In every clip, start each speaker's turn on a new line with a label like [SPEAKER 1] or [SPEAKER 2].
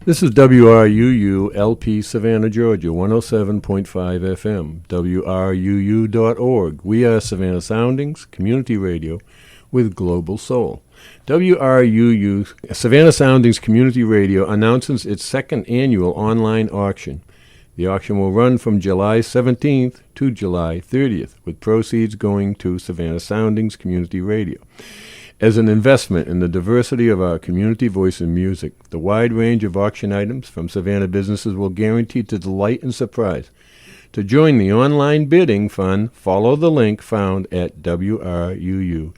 [SPEAKER 1] This is WRUU LP Savannah, Georgia, 107.5 FM, WRUU.org. We are Savannah Soundings, community radio with global soul. WRUU, Savannah Soundings Community Radio, announces its second annual online auction. The auction will run from July 17th to July 30th, with proceeds going to Savannah Soundings Community Radio. As an investment in the diversity of our community voice in music, the wide range of auction items from Savannah businesses will guarantee to delight and surprise. To join the online bidding fun, follow the link found at WRUU.org.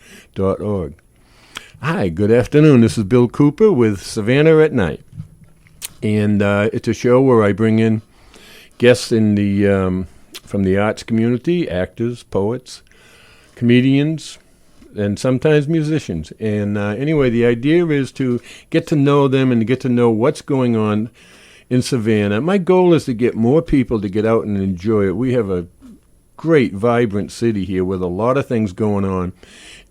[SPEAKER 1] Hi, good afternoon. This is Bill Cooper with Savannah at Night. And it's a show where I bring in guests in the from the arts community, actors, poets, comedians, and sometimes musicians. And anyway, the idea is to get to know them and to get to know what's going on in Savannah. My goal is to get more people to get out and enjoy it. We have a great, vibrant city here with a lot of things going on.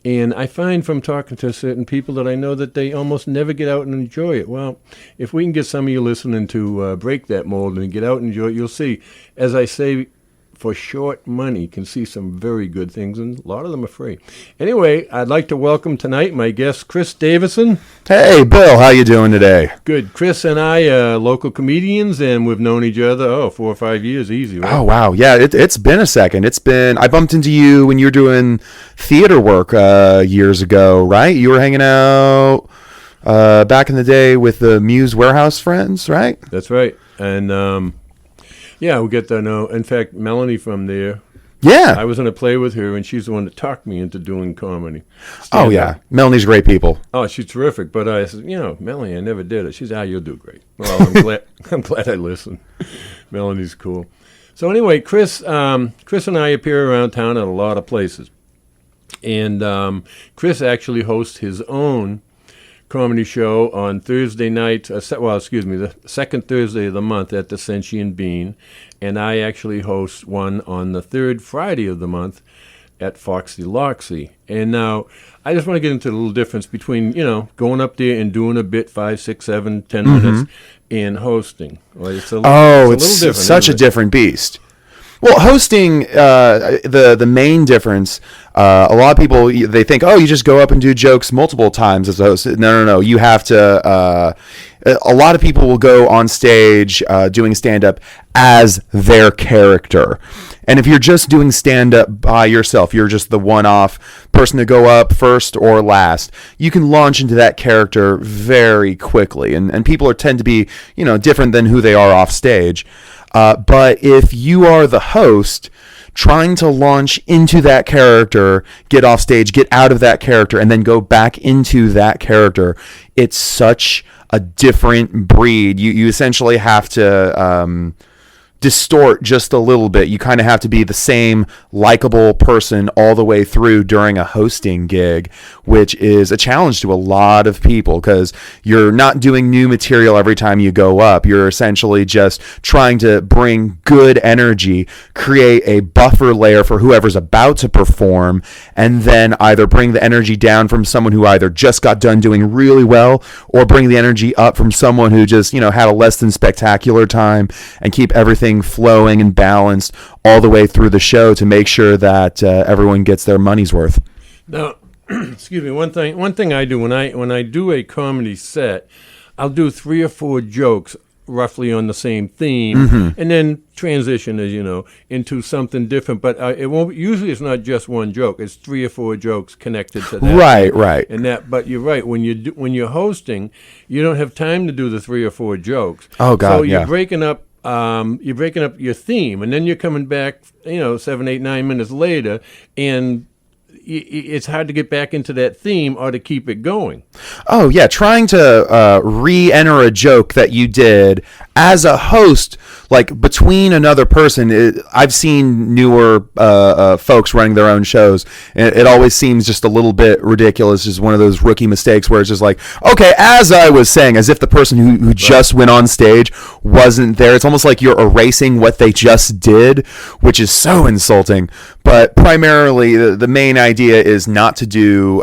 [SPEAKER 1] And I find from talking to certain people that I know that they almost never get out and enjoy it. Well, if we can get some of you listening to break that mold and get out and enjoy it, you'll see, as I say, for short money, can see some very good things, and a lot of them are free. Anyway, I'd like to welcome tonight my guest, Chris Davison.
[SPEAKER 2] Hey, Bill, how you doing today?
[SPEAKER 1] Good. Chris and I are local comedians, and we've known each other, 4 or 5 years, easy, right?
[SPEAKER 2] Oh, wow. Yeah, it's been a second. I bumped into you when you were doing theater work years ago, right? You were hanging out back in the day with the Muse Warehouse friends, right?
[SPEAKER 1] That's right. And yeah, we get to know. In fact, Melanie from there.
[SPEAKER 2] Yeah.
[SPEAKER 1] I was in a play with her, and she's the one that talked me into doing comedy.
[SPEAKER 2] Oh, yeah. Melanie's great people.
[SPEAKER 1] Oh, she's terrific. But I said, Melanie, I never did it. She said, you'll do great. Well, I'm glad I listened. Melanie's cool. So anyway, Chris and I appear around town at a lot of places. And Chris actually hosts his own comedy show on Thursday night, the second Thursday of the month at the Sentient Bean, and I actually host one on the third Friday of the month at Foxy Loxy. And now, I just want to get into the little difference between, going up there and doing a bit 5, 6, 7, 10 minutes and hosting. Well, it's a little different,
[SPEAKER 2] such a different beast. Well, hosting, the main difference, a lot of people, they think, you just go up and do jokes multiple times as a host. No. You have to, a lot of people will go on stage doing stand-up as their character. And if you're just doing stand-up by yourself, you're just the one-off person to go up first or last, you can launch into that character very quickly. And people tend to be, different than who they are off stage. But if you are the host trying to launch into that character, get off stage, get out of that character, and then go back into that character, it's such a different breed. You essentially have to distort just a little bit. You kind of have to be the same likable person all the way through during a hosting gig, which is a challenge to a lot of people because you're not doing new material every time you go up. You're essentially just trying to bring good energy, create a buffer layer for whoever's about to perform, and then either bring the energy down from someone who either just got done doing really well or bring the energy up from someone who just, had a less than spectacular time, and keep everything flowing and balanced all the way through the show to make sure that everyone gets their money's worth.
[SPEAKER 1] Now, excuse me. One thing I do when I do a comedy set, I'll do 3 or 4 jokes roughly on the same theme, and then transition, as you know, into something different. But it won't. Usually, it's not just one joke. It's 3 or 4 jokes connected to that.
[SPEAKER 2] Right.
[SPEAKER 1] And that. But you're right. When you're hosting, you don't have time to do the 3 or 4 jokes.
[SPEAKER 2] Oh God.
[SPEAKER 1] So you're breaking up. You're breaking up your theme, and then you're coming back, 7, 8, 9 minutes later, and it's hard to get back into that theme or to keep it going.
[SPEAKER 2] Oh, yeah. Trying to re-enter a joke that you did as a host, like between another person. I've seen newer folks running their own shows, and it always seems just a little bit ridiculous. Just one of those rookie mistakes where it's just like, okay, as I was saying, as if the person who just went on stage wasn't there. It's almost like you're erasing what they just did, which is so insulting. But But primarily, the main idea is not to do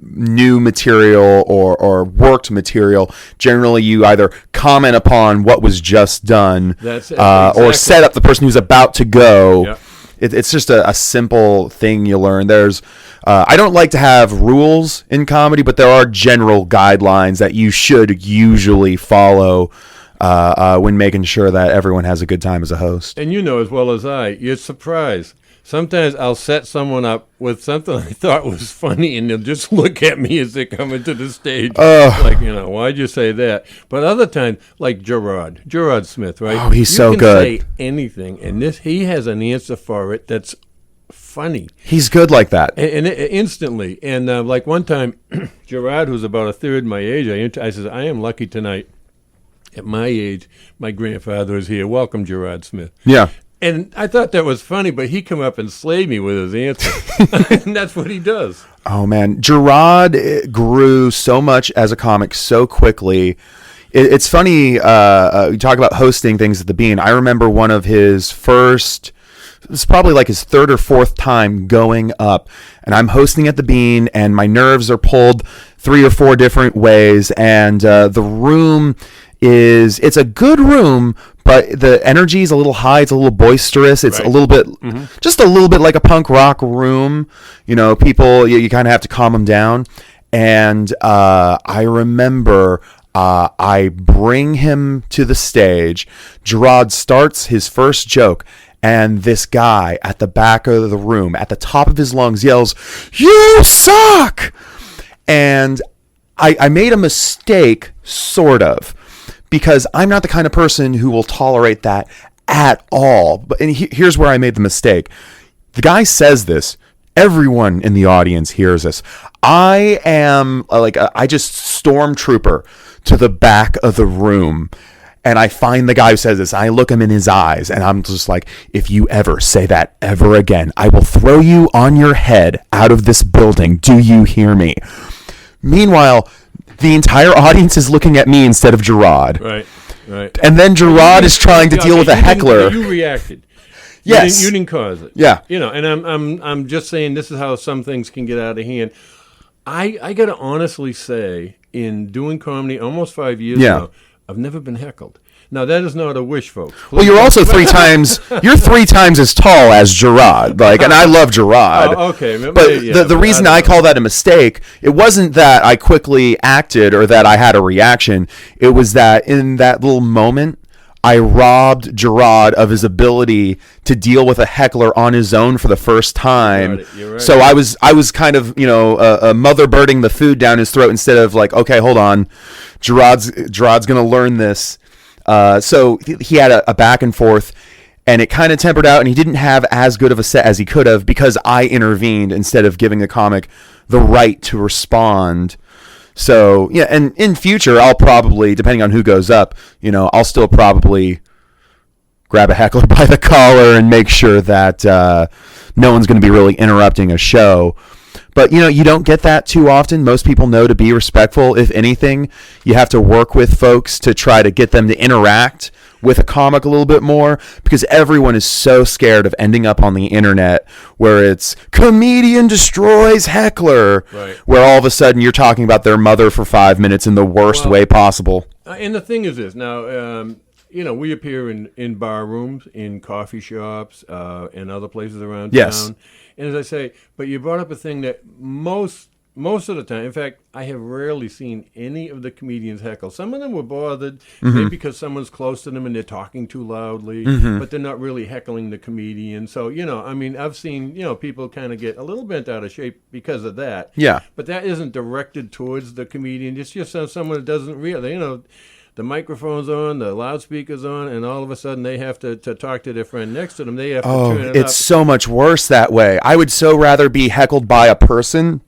[SPEAKER 2] new material or worked material. Generally, you either comment upon what was just done,
[SPEAKER 1] exactly.
[SPEAKER 2] or set up the person who's about to go.
[SPEAKER 1] Yep.
[SPEAKER 2] It's just a simple thing you learn. I don't like to have rules in comedy, but there are general guidelines that you should usually follow when making sure that everyone has a good time as a host.
[SPEAKER 1] And you know as well as I, you're surprised. Sometimes I'll set someone up with something I thought was funny, and they'll just look at me as they come into the stage. Like, why'd you say that? But other times, like Gerard Smith, right?
[SPEAKER 2] Oh, he's so good.
[SPEAKER 1] You can say anything, and he has an answer for it that's funny.
[SPEAKER 2] He's good like that.
[SPEAKER 1] And instantly. And like one time, Gerard, who's about a third my age, I said, I am lucky tonight. At my age, my grandfather is here. Welcome, Gerard Smith.
[SPEAKER 2] Yeah.
[SPEAKER 1] And I thought that was funny, but he come up and slayed me with his answer. And that's what he does.
[SPEAKER 2] Oh, man. Gerard grew so much as a comic so quickly. It's funny, you talk about hosting things at the Bean. I remember one of his first, it was probably like his third or fourth time going up. And I'm hosting at the Bean, and my nerves are pulled 3 or 4 different ways. And the room it's a good room, but the energy is a little high. It's a little boisterous. It's
[SPEAKER 1] right.
[SPEAKER 2] a little bit, just a little bit like a punk rock room. People, you kind of have to calm them down. And I remember I bring him to the stage. Gerard starts his first joke, and this guy at the back of the room, at the top of his lungs, yells, "You suck!" And I made a mistake, sort of, because I'm not the kind of person who will tolerate that at all. And here's where I made the mistake. The guy says this. Everyone in the audience hears this. I am I just stormtrooper to the back of the room, and I find the guy who says this. I look him in his eyes, and I'm just like, if you ever say that ever again, I will throw you on your head out of this building. Do you hear me? Meanwhile, the entire audience is looking at me instead of Gerard.
[SPEAKER 1] Right.
[SPEAKER 2] And then Gerard is trying to deal with a heckler.
[SPEAKER 1] You reacted.
[SPEAKER 2] Yes.
[SPEAKER 1] You didn't cause it.
[SPEAKER 2] Yeah.
[SPEAKER 1] And I'm just saying this is how some things can get out of hand. I got to honestly say, in doing comedy almost 5 years now, I've never been heckled. Now, that is not a wish, folks.
[SPEAKER 2] Well, you're also 3 times as tall as Gerard. And I love Gerard.
[SPEAKER 1] Oh, okay.
[SPEAKER 2] But the reason I call that a mistake, it wasn't that I quickly acted or that I had a reaction. It was that in that little moment, I robbed Gerard of his ability to deal with a heckler on his own for the first time.
[SPEAKER 1] You're right.
[SPEAKER 2] So I was kind of, mother birding the food down his throat instead of like, okay, hold on, Gerard's going to learn this. So he had a back and forth, and it kind of tempered out, and he didn't have as good of a set as he could have because I intervened instead of giving the comic the right to respond. So, yeah, and in future, I'll probably, depending on who goes up, I'll still probably grab a heckler by the collar and make sure that no one's going to be really interrupting a show. But, you don't get that too often. Most people know to be respectful. If anything, you have to work with folks to try to get them to interact with a comic a little bit more, because everyone is so scared of ending up on the internet where it's comedian destroys heckler,
[SPEAKER 1] right,
[SPEAKER 2] where all of a sudden you're talking about their mother for 5 minutes in the worst way possible.
[SPEAKER 1] And the thing is this. Now, we appear in bar rooms, in coffee shops, and other places around town. And as I say, but you brought up a thing that most of the time, in fact, I have rarely seen any of the comedians heckle. Some of them were bothered, maybe because someone's close to them and they're talking too loudly, but they're not really heckling the comedian. So, I've seen, people kind of get a little bent out of shape because of that.
[SPEAKER 2] Yeah.
[SPEAKER 1] But that isn't directed towards the comedian. It's just someone that doesn't really, the microphone's on, the loudspeaker's on, and all of a sudden they have to talk to their friend next to them. They have to turn it up.
[SPEAKER 2] It's so much worse that way. I would so rather be heckled by a person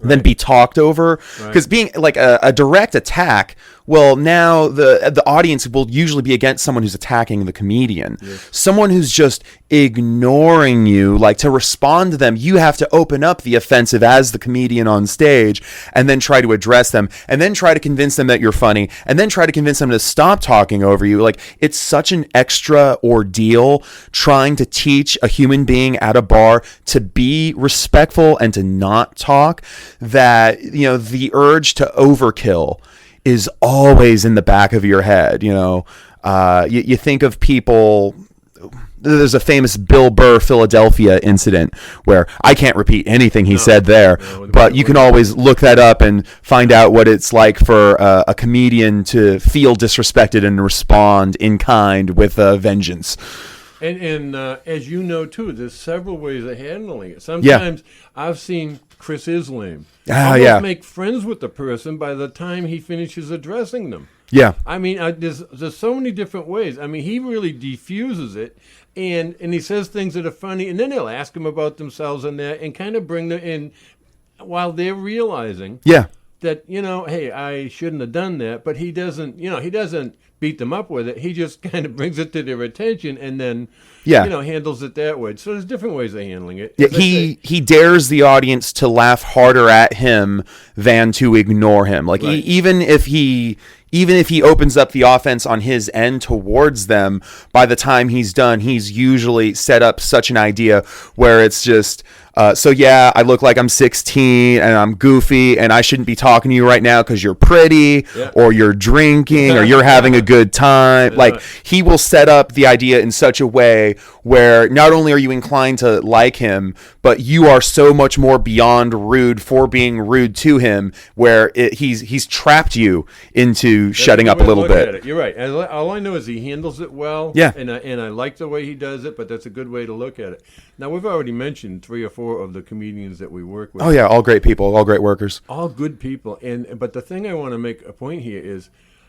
[SPEAKER 2] than be talked over. Because being like a direct attack, Well, now the audience will usually be against someone who's attacking the comedian. Yes. Someone who's just ignoring you, like to respond to them, you have to open up the offensive as the comedian on stage and then try to address them and then try to convince them that you're funny and then try to convince them to stop talking over you. Like, it's such an extra ordeal trying to teach a human being at a bar to be respectful and to not talk, that, you know, the urge to overkill is always in the back of your head. You know, you think of people. There's a famous Bill Burr Philadelphia incident where I can't repeat anything he said there, but you can always look that up and find out what it's like for a comedian to feel disrespected and respond in kind with vengeance.
[SPEAKER 1] And as you know, too, there's several ways of handling it. Sometimes I've seen Chris Islam almost make friends with the person by the time he finishes addressing them.
[SPEAKER 2] Yeah.
[SPEAKER 1] I mean, there's so many different ways. I mean, he really diffuses it, and he says things that are funny, and then he'll ask them about themselves and that, and kind of bring them in while they're realizing that, you know, hey, I shouldn't have done that, but he doesn't beat them up with it. He just kind of brings it to their attention and then, handles it that way. So there's different ways of handling it.
[SPEAKER 2] Yeah, he dares the audience to laugh harder at him than to ignore him. Like, even if he opens up the offense on his end towards them, by the time he's done, he's usually set up such an idea where it's just, I look like I'm 16 and I'm goofy and I shouldn't be talking to you right now because you're pretty or you're drinking or you're having a good time. Like, he will set up the idea in such a way where not only are you inclined to like him, but you are so much more beyond rude for being rude to him, where he's trapped you into shutting up a little bit.
[SPEAKER 1] You're right. All I know is he handles it well.
[SPEAKER 2] Yeah.
[SPEAKER 1] And I like the way he does it, but that's a good way to look at it. Now, we've already mentioned 3 or 4 of the comedians that we work with.
[SPEAKER 2] Oh, yeah. All great people. All great workers.
[SPEAKER 1] All good people. But the thing I want to make a point here is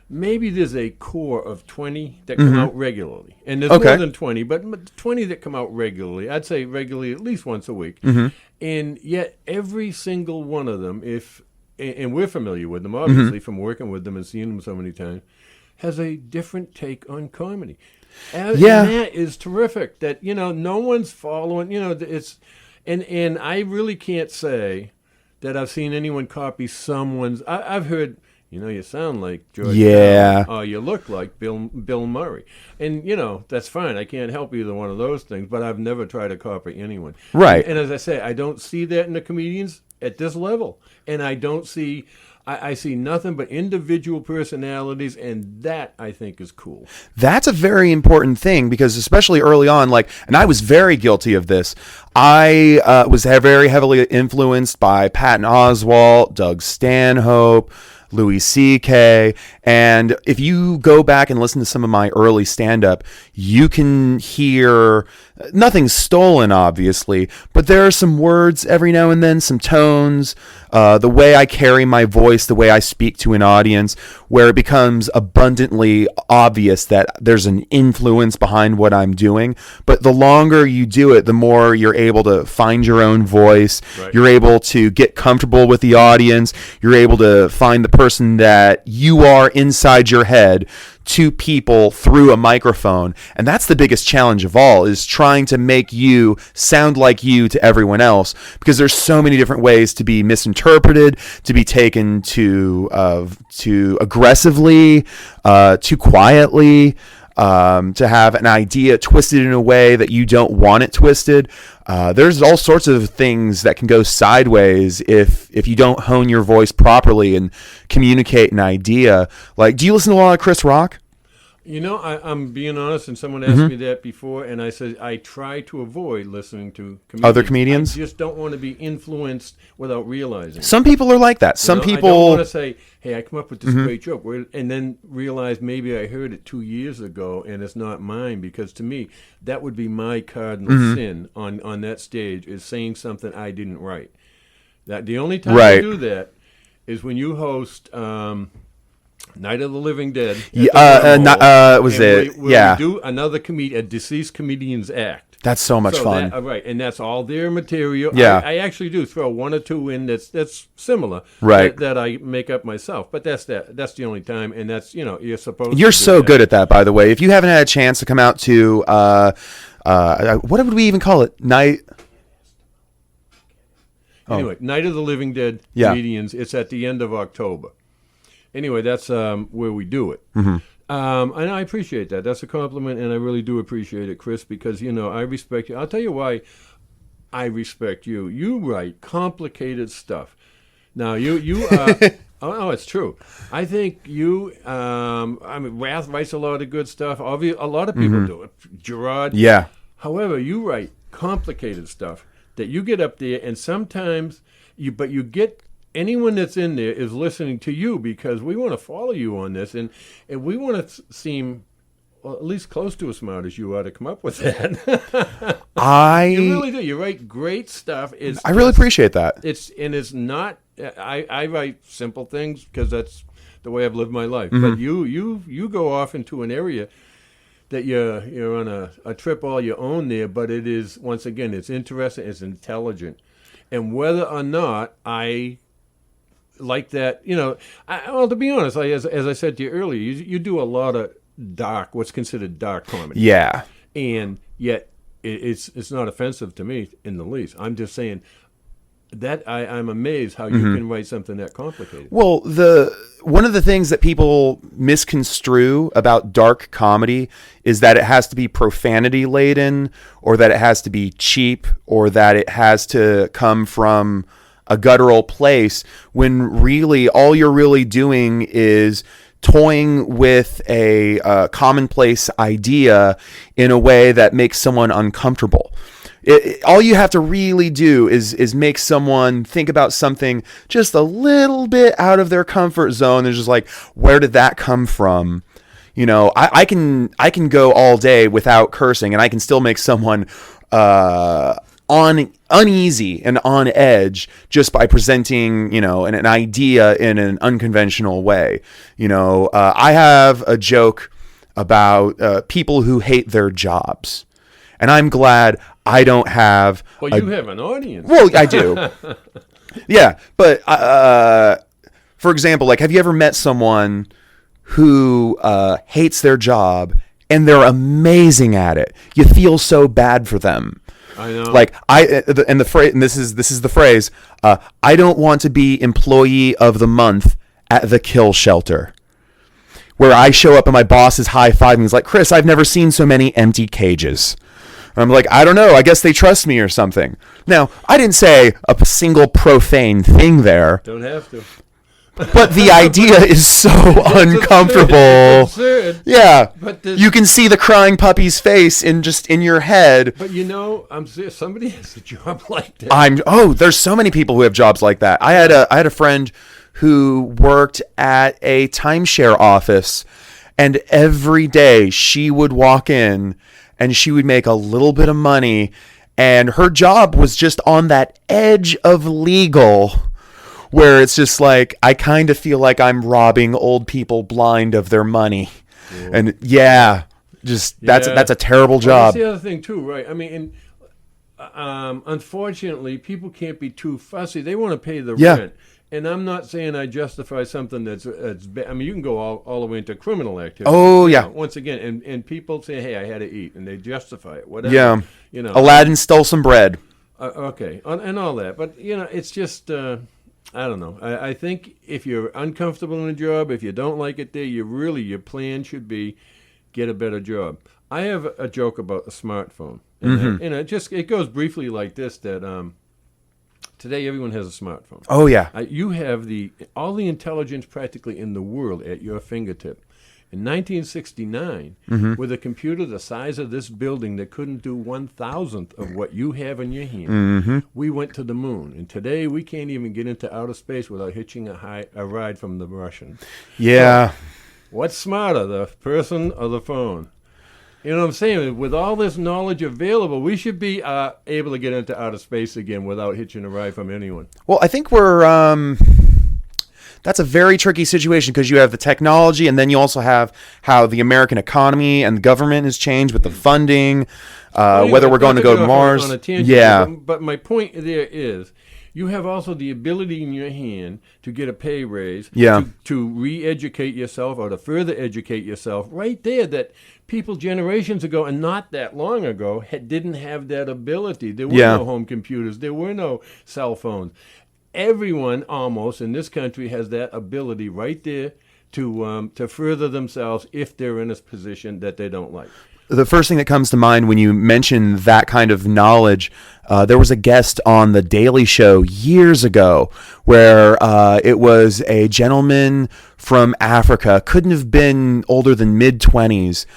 [SPEAKER 1] maybe there's a core of 20 that come out regularly. And there's more than 20, but 20 that come out regularly. I'd say regularly at least once a week. And yet every single one of them, and we're familiar with them, obviously, from working with them and seeing them so many times, has a different take on comedy. And that is terrific. That, no one's following, it's, and I really can't say that I've seen anyone copy someone's. I've heard, you sound like George.
[SPEAKER 2] Yeah.
[SPEAKER 1] Oh, you look like Bill Murray. And, that's fine. I can't help either one of those things, but I've never tried to copy anyone.
[SPEAKER 2] Right.
[SPEAKER 1] And as I say, I don't see that in the comedians at this level. And I don't see, I see nothing but individual personalities, and that, I think, is cool.
[SPEAKER 2] That's a very important thing, because especially early on, and I was very guilty of this. I was very heavily influenced by Patton Oswalt, Doug Stanhope, Louis C.K. And if you go back and listen to some of my early stand-up, you can hear nothing stolen, obviously, but there are some words every now and then, some tones, the way I carry my voice, the way I speak to an audience, where it becomes abundantly obvious that there's an influence behind what I'm doing. But the longer you do it, the more you're able to find your own voice. Right. You're able to get comfortable with the audience. You're able to find the person that you are inside your head to people through a microphone. And that's the biggest challenge of all, is trying to make you sound like you to everyone else, because there's so many different ways to be misinterpreted, to be taken to aggressively, too quietly, to have an idea twisted in a way that you don't want it twisted. There's all sorts of things that can go sideways if you don't hone your voice properly and communicate an idea. Like, do you listen to a lot of Chris Rock?
[SPEAKER 1] I'm being honest, and someone asked me that before, and I said I try to avoid listening to
[SPEAKER 2] other comedians.
[SPEAKER 1] I just don't want to be influenced without realizing.
[SPEAKER 2] Some people are like that. Some people.
[SPEAKER 1] I don't want to say, hey, I come up with this great joke, and then realize maybe I heard it 2 years ago, and it's not mine, because to me, that would be my cardinal sin on that stage, is saying something I didn't write. That the only time I do that is when you host Night of the Living Dead.
[SPEAKER 2] We do another
[SPEAKER 1] a deceased comedian's act.
[SPEAKER 2] That's so much fun.
[SPEAKER 1] Right, and that's all their material.
[SPEAKER 2] Yeah.
[SPEAKER 1] I actually do throw one or two in that's similar.
[SPEAKER 2] Right.
[SPEAKER 1] That I make up myself. But that's the only time, and that's you're supposed.
[SPEAKER 2] You're
[SPEAKER 1] to do
[SPEAKER 2] so
[SPEAKER 1] that.
[SPEAKER 2] good at that, by the way. If you haven't had a chance to come out to what would we even call it? Night.
[SPEAKER 1] Anyway, Night of the Living Dead comedians. It's at the end of October. Anyway, that's where we do it.
[SPEAKER 2] Mm-hmm.
[SPEAKER 1] And I appreciate that. That's a compliment, and I really do appreciate it, Chris, because, I respect you. I'll tell you why I respect you. You write complicated stuff. Now, you oh, it's true. I think you, Rath writes a lot of good stuff. Obviously, a lot of people do it. Gerard.
[SPEAKER 2] Yeah.
[SPEAKER 1] However, you write complicated stuff that you get up there, and sometimes you get anyone that's in there is listening to you because we want to follow you on this, and we want to seem at least close to as smart as you are to come up with that. You really do. You write great stuff.
[SPEAKER 2] I really appreciate that.
[SPEAKER 1] It's not. I write simple things because that's the way I've lived my life.
[SPEAKER 2] Mm-hmm.
[SPEAKER 1] But you go off into an area that you're on a trip all your own there. But it is, once again, it's interesting. It's intelligent, and whether or not I like that, well, to be honest, as I said to you earlier, you do a lot of what's considered dark comedy.
[SPEAKER 2] Yeah.
[SPEAKER 1] And yet it's not offensive to me in the least. I'm just saying that I'm amazed how you can write something that complicated.
[SPEAKER 2] Well, one of the things that people misconstrue about dark comedy is that it has to be profanity laden, or that it has to be cheap, or that it has to come from a guttural place, when really all you're really doing is toying with a commonplace idea in a way that makes someone uncomfortable. All you have to really do is make someone think about something just a little bit out of their comfort zone. They're just like, where did that come from? I can go all day without cursing, and I can still make someone uneasy and on edge just by presenting, an idea in an unconventional way. I have a joke about people who hate their jobs, and I'm glad I don't have.
[SPEAKER 1] Well, you have an audience.
[SPEAKER 2] Well, I do. Yeah, but for example, have you ever met someone who hates their job and they're amazing at it? You feel so bad for them.
[SPEAKER 1] I know.
[SPEAKER 2] And this is the phrase. I don't want to be employee of the month at the kill shelter, where I show up and my boss is high-fiving. He's like, Chris, I've never seen so many empty cages. And I'm like, I don't know. I guess they trust me or something. Now, I didn't say a single profane thing there.
[SPEAKER 1] Don't have to.
[SPEAKER 2] But the idea is so uncomfortable.
[SPEAKER 1] It's absurd.
[SPEAKER 2] Yeah.
[SPEAKER 1] But
[SPEAKER 2] you can see the crying puppy's face in your head.
[SPEAKER 1] But I'm serious. Somebody has a job like that.
[SPEAKER 2] There's so many people who have jobs like that. I had a friend who worked at a timeshare office, and every day she would walk in and she would make a little bit of money, and her job was just on that edge of legal, where it's just like, I kind of feel like I'm robbing old people blind of their money. Ooh. And that's a terrible job.
[SPEAKER 1] That's the other thing too, right? I mean, unfortunately, people can't be too fussy. They want to pay the rent. And I'm not saying I justify something that's bad. I mean, you can go all the way into criminal activity.
[SPEAKER 2] Oh, yeah.
[SPEAKER 1] Once again, and people say, hey, I had to eat, and they justify it, whatever.
[SPEAKER 2] Yeah. Aladdin stole some bread.
[SPEAKER 1] Okay, and all that. But, it's just, I don't know. I think if you're uncomfortable in a job, if you don't like it there, your plan should be get a better job. I have a joke about a smartphone. And, it goes briefly like this, that today everyone has a smartphone.
[SPEAKER 2] Oh, yeah.
[SPEAKER 1] You have all the intelligence practically in the world at your fingertip. In 1969, with a computer the size of this building that couldn't do 1,000th of what you have in your hand, we went to the moon. And today we can't even get into outer space without hitching a ride from the Russians.
[SPEAKER 2] Yeah.
[SPEAKER 1] So, what's smarter, the person or the phone? You know what I'm saying? With all this knowledge available, we should be able to get into outer space again without hitching a ride from anyone.
[SPEAKER 2] Well, I think That's a very tricky situation because you have the technology, and then you also have how the American economy and the government has changed with the funding, whether we're going to go to Mars.
[SPEAKER 1] On a tangent,
[SPEAKER 2] Yeah.
[SPEAKER 1] But my point there is, you have also the ability in your hand to get a pay raise,
[SPEAKER 2] Yeah.
[SPEAKER 1] to re-educate yourself or to further educate yourself right there, that people generations ago and not that long ago didn't have that ability. There were
[SPEAKER 2] Yeah.
[SPEAKER 1] no home computers. There were no cell phones. Everyone almost in this country has that ability right there to further themselves if they're in a position that they don't like.
[SPEAKER 2] The first thing that comes to mind when you mention that kind of knowledge, there was a guest on The Daily Show years ago where it was a gentleman from Africa, couldn't have been older than mid-20s.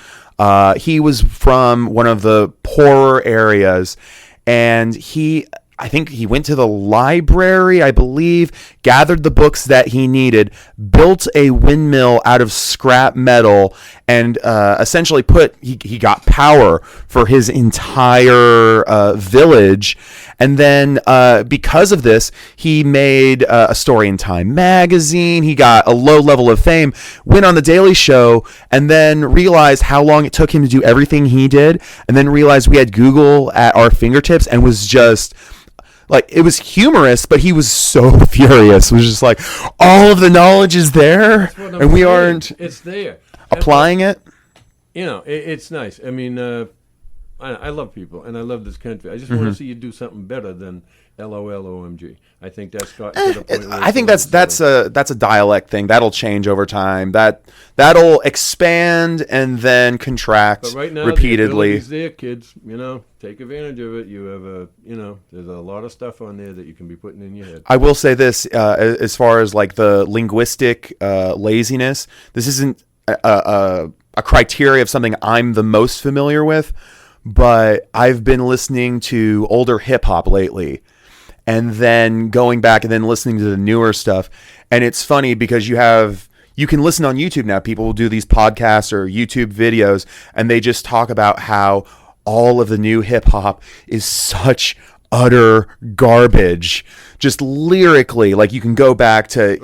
[SPEAKER 2] He was from one of the poorer areas, and I think he went to the library, I believe, gathered the books that he needed, built a windmill out of scrap metal, and essentially he got power for his entire village. And then because of this, he made a story in Time magazine. He got a low level of fame, went on The Daily Show, and then realized how long it took him to do everything he did, and then realized we had Google at our fingertips, and was just... like, it was humorous, but he was so furious. It was just like, all of the knowledge is there, and we aren't
[SPEAKER 1] It's there.
[SPEAKER 2] applying it.
[SPEAKER 1] You know, it's nice. I mean, I love people, and I love this country. I just want to see you do something better than LOL OMG. I think that's got to the point where
[SPEAKER 2] I think that's a dialect thing. That'll change over time. That'll expand and then contract
[SPEAKER 1] But right now,
[SPEAKER 2] repeatedly.
[SPEAKER 1] the ability's there, kids. You know, take advantage of it. You have there's a lot of stuff on there that you can be putting in your head.
[SPEAKER 2] I will say this, as far as like the linguistic laziness, this isn't a criteria of something I'm the most familiar with, but I've been listening to older hip hop lately, and then going back and then listening to the newer stuff. And it's funny because you can listen on YouTube now. People will do these podcasts or YouTube videos, and they just talk about how all of the new hip hop is such utter garbage, just lyrically. Like, you can go back to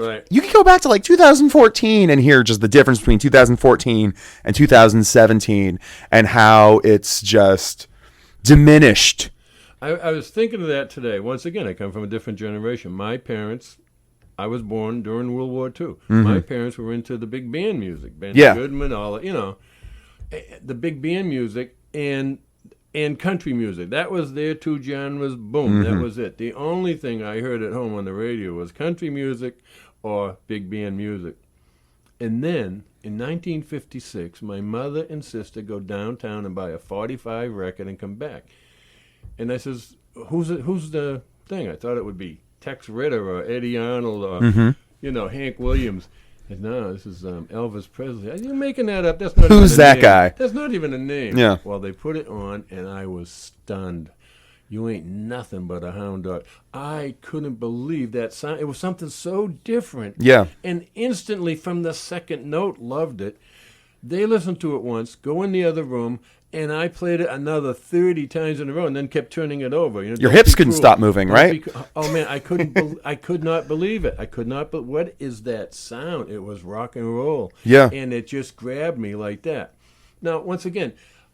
[SPEAKER 2] like 2014 and hear just the difference between 2014 and 2017 and how it's just diminished.
[SPEAKER 1] I was thinking of that today. Once again, I come from a different generation. My parents, I was born during World War II. Mm-hmm. My parents were into the big band music, Benny Goodman, all that, the big band music and country music. That was their two genres. Boom, that was it. The only thing I heard at home on the radio was country music or big band music. And then in 1956, my mother and sister go downtown and buy a 45 record and come back. And I says, who's the thing? I thought it would be Tex Ritter or Eddie Arnold or Hank Williams. And no, this is Elvis Presley. Are you making that up? That's not.
[SPEAKER 2] Who's that
[SPEAKER 1] name.
[SPEAKER 2] guy?
[SPEAKER 1] That's not even a name.
[SPEAKER 2] Yeah.
[SPEAKER 1] Well, they put it on, and I was stunned. You ain't nothing but a hound dog. I couldn't believe that sound. It was something so different.
[SPEAKER 2] Yeah.
[SPEAKER 1] And instantly, from the second note, loved it. They listened to it once, go in the other room, and I played it another 30 times in a row, and then kept turning it over.
[SPEAKER 2] Your hips couldn't stop moving, right?
[SPEAKER 1] Oh man, I couldn't. I could not believe it. I could not. But what is that sound? It was rock and roll.
[SPEAKER 2] Yeah.
[SPEAKER 1] And it just grabbed me like that. Now, once again,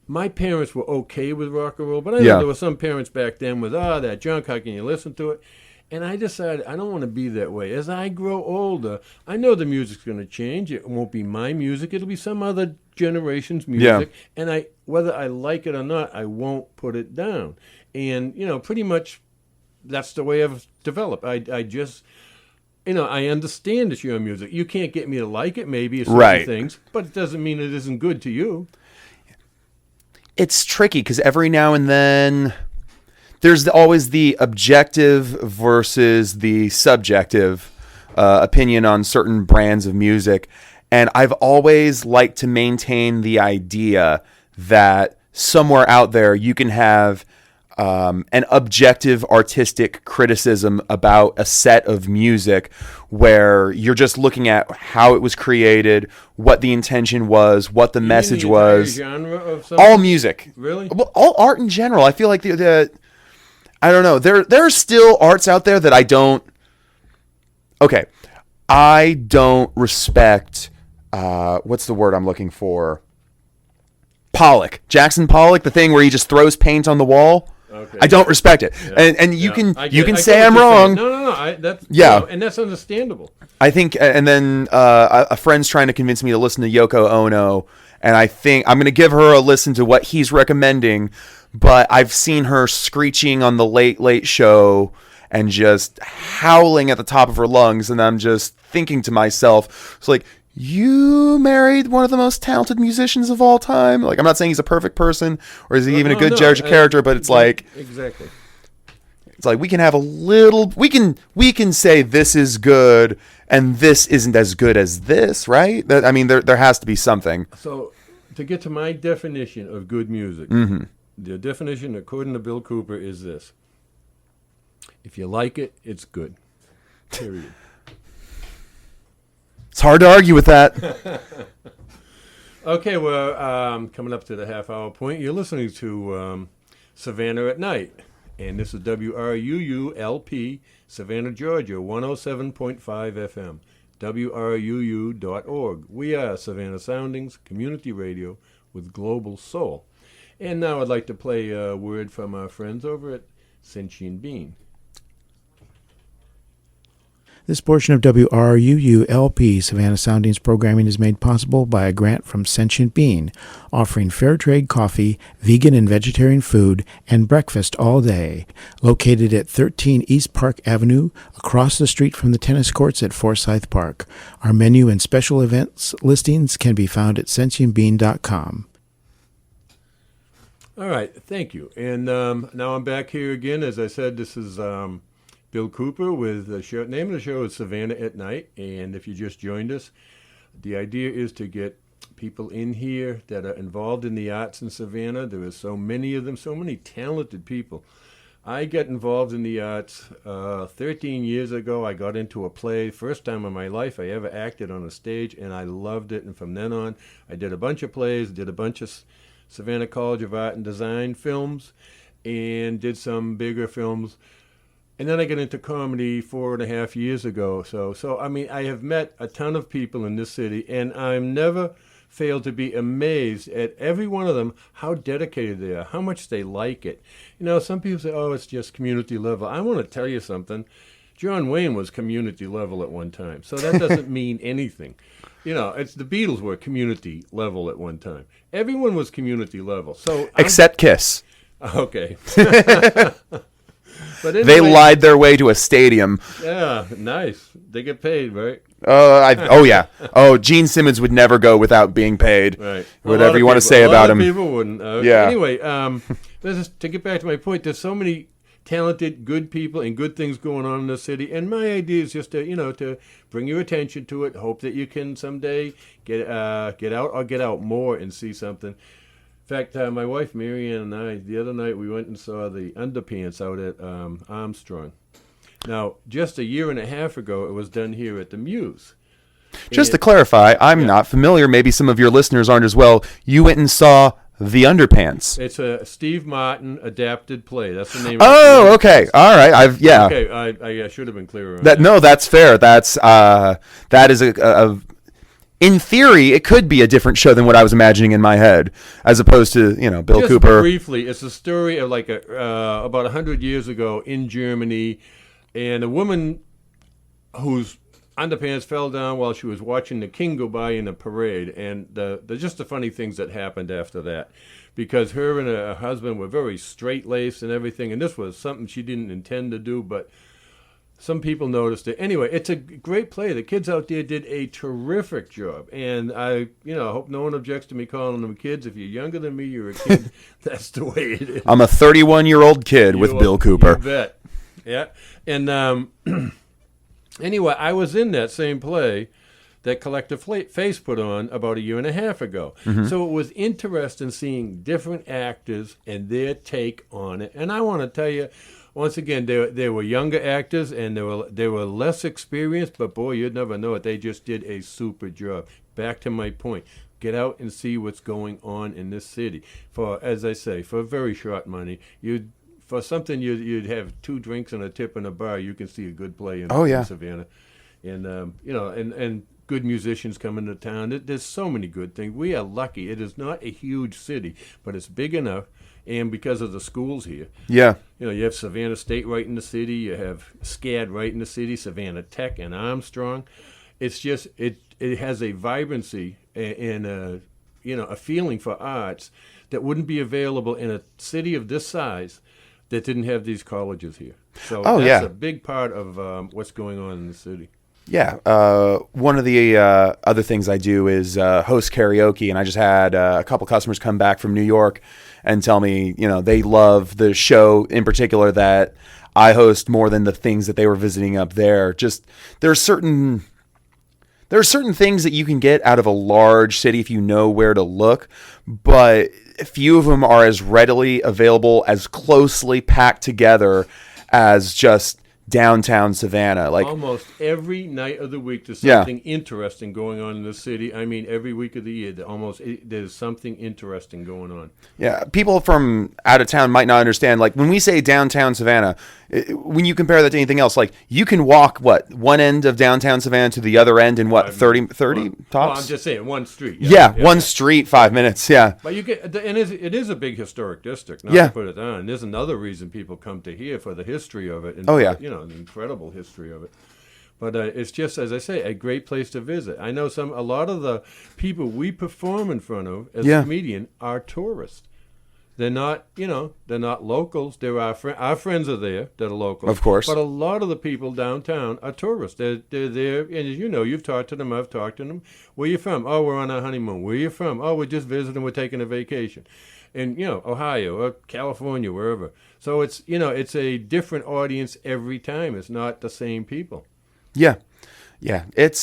[SPEAKER 1] my parents were okay with rock and roll, but I know there were some parents back then with that junk. How can you listen to it? And I decided I don't want to be that way. As I grow older, I know the music's going to change. It won't be my music. It'll be some other generation's music. Yeah. And whether I like it or not, I won't put it down. And, pretty much that's the way I've developed. I just, I understand it's your music. You can't get me to like it, maybe, or certain things, but it doesn't mean it isn't good to you.
[SPEAKER 2] It's tricky because every now and then there's always the objective versus the subjective opinion on certain brands of music. And I've always liked to maintain the idea that somewhere out there you can have an objective artistic criticism about a set of music where you're just looking at how it was created, what the intention was, what the message was.
[SPEAKER 1] Genre of something?
[SPEAKER 2] All music.
[SPEAKER 1] Really?
[SPEAKER 2] Well, all art in general. I feel like I don't know. There are still arts out there that I don't. Okay, I don't respect, what's the word I'm looking for? Pollock. Jackson Pollock, the thing where he just throws paint on the wall. Okay. I don't respect it. Yeah. And you can say I'm wrong.
[SPEAKER 1] No. That's, and that's understandable.
[SPEAKER 2] I think, and then a friend's trying to convince me to listen to Yoko Ono, and I think I'm going to give her a listen to what he's recommending, but I've seen her screeching on the Late Late Show and just howling at the top of her lungs, and I'm just thinking to myself, it's like, you married one of the most talented musicians of all time. Like, I'm not saying he's a perfect person or is he even a good character, but it's like,
[SPEAKER 1] exactly.
[SPEAKER 2] It's like we can have a little. We can say this is good and this isn't as good as this, right? I mean, there has to be something.
[SPEAKER 1] So, to get to my definition of good music, the definition according to Bill Cooper is this: if you like it, it's good. Period.
[SPEAKER 2] It's hard to argue with that.
[SPEAKER 1] Okay, we're coming up to the half-hour point. You're listening to Savannah at Night, and this is WRUU-LP, Savannah, Georgia, 107.5 FM, WRUU.org. We are Savannah Soundings, community radio with global soul. And now I'd like to play a word from our friends over at Sentient Bean.
[SPEAKER 3] This portion of WRUU-LP Savannah Soundings programming is made possible by a grant from Sentient Bean, offering fair trade coffee, vegan and vegetarian food, and breakfast all day. Located at 13 East Park Avenue, across the street from the tennis courts at Forsyth Park. Our menu and special events listings can be found at sentientbean.com.
[SPEAKER 1] All right, thank you. And now I'm back here again. As I said, this is Bill Cooper with the show. Name of the show is Savannah at Night. And if you just joined us, the idea is to get people in here that are involved in the arts in Savannah. There are so many of them, so many talented people. I got involved in the arts 13 years ago. I got into a play. First time in my life I ever acted on a stage, and I loved it. And from then on, I did a bunch of plays, did a bunch of Savannah College of Art and Design films, and did some bigger films. And then I got into comedy 4.5 years ago. So I mean, I have met a ton of people in this city, and I'm never failed to be amazed at every one of them, how dedicated they are, how much they like it. You know, some people say, oh, it's just community level. I want to tell you something. John Wayne was community level at one time, so that doesn't mean anything. You know, it's the Beatles were community level at one time. Everyone was community level. So
[SPEAKER 2] except Kiss.
[SPEAKER 1] Okay. But anyway,
[SPEAKER 2] they lied their way to a stadium.
[SPEAKER 1] Yeah, nice. They get paid, right?
[SPEAKER 2] Oh yeah. Oh, Gene Simmons would never go without being paid.
[SPEAKER 1] Right.
[SPEAKER 2] Whatever you want to say about him.
[SPEAKER 1] People wouldn't.
[SPEAKER 2] Yeah.
[SPEAKER 1] Anyway, to get back to my point, there's so many talented, good people and good things going on in the city, and my idea is just to bring your attention to it. Hope that you can someday get out more and see something. In fact, my wife Marianne and I, the other night, we went and saw the Underpants out at Armstrong. Now, just 1.5 years ago, it was done here at the Muse.
[SPEAKER 2] Just to clarify, I'm not familiar. Maybe some of your listeners aren't as well. You went and saw The Underpants.
[SPEAKER 1] It's a Steve Martin adapted play. That's the name.
[SPEAKER 2] Oh, okay, all right.
[SPEAKER 1] Okay, I should have been clearer on that.
[SPEAKER 2] No, that's fair. That is a in theory, it could be a different show than what I was imagining in my head, as opposed to Bill
[SPEAKER 1] Just
[SPEAKER 2] Cooper.
[SPEAKER 1] Briefly, it's a story of about 100 years ago in Germany, and a woman whose underpants fell down while she was watching the king go by in a parade, and just the funny things that happened after that, because her and her husband were very straight-laced and everything, and this was something she didn't intend to do, but some people noticed it. Anyway, it's a great play. The kids out there did a terrific job. And I hope no one objects to me calling them kids. If you're younger than me, you're a kid. That's the way it is.
[SPEAKER 2] I'm a 31-year-old kid with Bill Cooper.
[SPEAKER 1] You bet. Yeah. And anyway, I was in that same play that Collective Face put on about 1.5 years ago. Mm-hmm. So it was interesting seeing different actors and their take on it. And I want to tell you, once again, they were younger actors, and they were less experienced, but boy, you'd never know it. They just did a super job. Back to my point. Get out and see what's going on in this city. As I say, for very short money, you'd have 2 drinks and a tip in a bar, you can see a good play in Savannah. and and good musicians come into town. There's so many good things. We are lucky. It is not a huge city, but it's big enough, and because of the schools here.
[SPEAKER 2] Yeah.
[SPEAKER 1] You have Savannah State right in the city. You have SCAD right in the city, Savannah Tech and Armstrong. It's just it has a vibrancy and a feeling for arts that wouldn't be available in a city of this size that didn't have these colleges here. So that's a big part of what's going on in the city.
[SPEAKER 2] Yeah. One of the other things I do is host karaoke, and I just had a couple customers come back from New York and tell me, they love the show in particular that I host more than the things that they were visiting up there. Just there are certain things that you can get out of a large city if you know where to look, but few of them are as readily available, as closely packed together as just downtown Savannah. Like
[SPEAKER 1] almost every night of the week there's something interesting going on in the city. I mean, every week of the year there's something interesting going on.
[SPEAKER 2] Yeah, people from out of town might not understand. Like when we say downtown Savannah, when you compare that to anything else, like you can walk one end of downtown Savannah to the other end in 30 tops?
[SPEAKER 1] Well, I'm just saying one street.
[SPEAKER 2] Yeah, one street, 5 minutes. Yeah,
[SPEAKER 1] but you get, and it is a big historic district. Not to put it down. There's another reason people come to here for the history of it. And the incredible history of it. But it's just, as I say, a great place to visit. I know a lot of the people we perform in front of as a comedian are tourists. They're not, they're not locals. They're our friends are there that are locals.
[SPEAKER 2] Of course.
[SPEAKER 1] But a lot of the people downtown are tourists. They're there, and as you've talked to them, I've talked to them. Where you from? Oh, we're on our honeymoon. Where you from? Oh, we're just visiting. We're taking a vacation. And, Ohio or California, wherever. So it's, it's a different audience every time. It's not the same people.
[SPEAKER 2] Yeah. Yeah. It's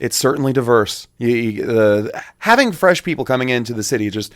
[SPEAKER 2] certainly diverse. Having fresh people coming into the city, just,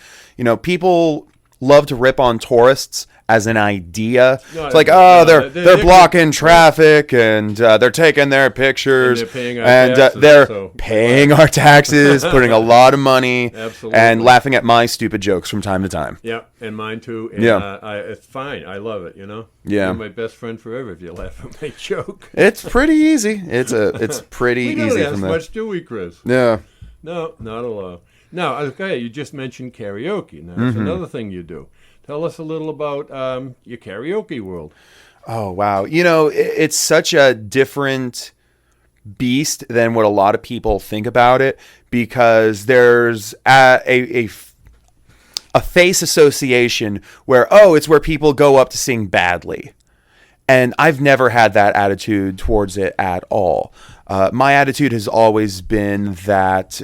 [SPEAKER 2] people love to rip on tourists as an idea. It's like, they're blocking traffic and they're taking their pictures
[SPEAKER 1] and they're
[SPEAKER 2] paying our taxes, putting a lot of money and laughing at my stupid jokes from time to time.
[SPEAKER 1] Yeah, and mine too. And, it's fine. I love it,
[SPEAKER 2] Yeah.
[SPEAKER 1] You're my best friend forever if you laugh at my joke.
[SPEAKER 2] It's pretty easy. It's pretty easy
[SPEAKER 1] don't
[SPEAKER 2] from
[SPEAKER 1] ask
[SPEAKER 2] there.
[SPEAKER 1] much, do we, Chris?
[SPEAKER 2] Yeah.
[SPEAKER 1] No, not a lot. Now, okay, you just mentioned karaoke. Now, that's another thing you do. Tell us a little about your karaoke world.
[SPEAKER 2] Oh, wow. It's such a different beast than what a lot of people think about it, because there's a face association where, it's where people go up to sing badly. And I've never had that attitude towards it at all. My attitude has always been that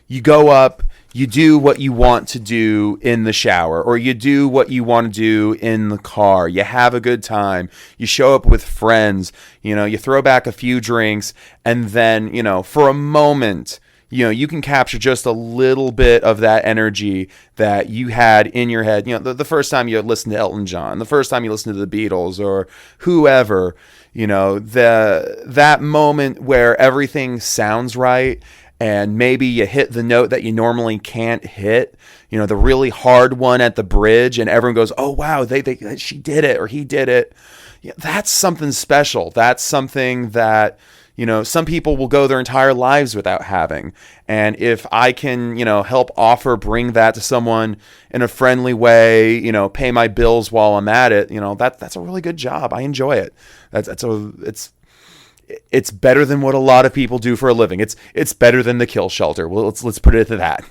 [SPEAKER 2] you go up, you do what you want to do in the shower, or you do what you want to do in the car. You have a good time. You show up with friends. You throw back a few drinks, and then, for a moment, you can capture just a little bit of that energy that you had in your head. The first time you listened to Elton John, the first time you listened to the Beatles or whoever, that moment where everything sounds right. And maybe you hit the note that you normally can't hit, the really hard one at the bridge, and everyone goes, "Oh wow, she did it or he did it." That's something special. That's something that some people will go their entire lives without having. And if I can help bring that to someone in a friendly way, pay my bills while I'm at it, that's a really good job. I enjoy it. It's better than what a lot of people do for a living. It's better than the kill shelter. Well, let's put it to that.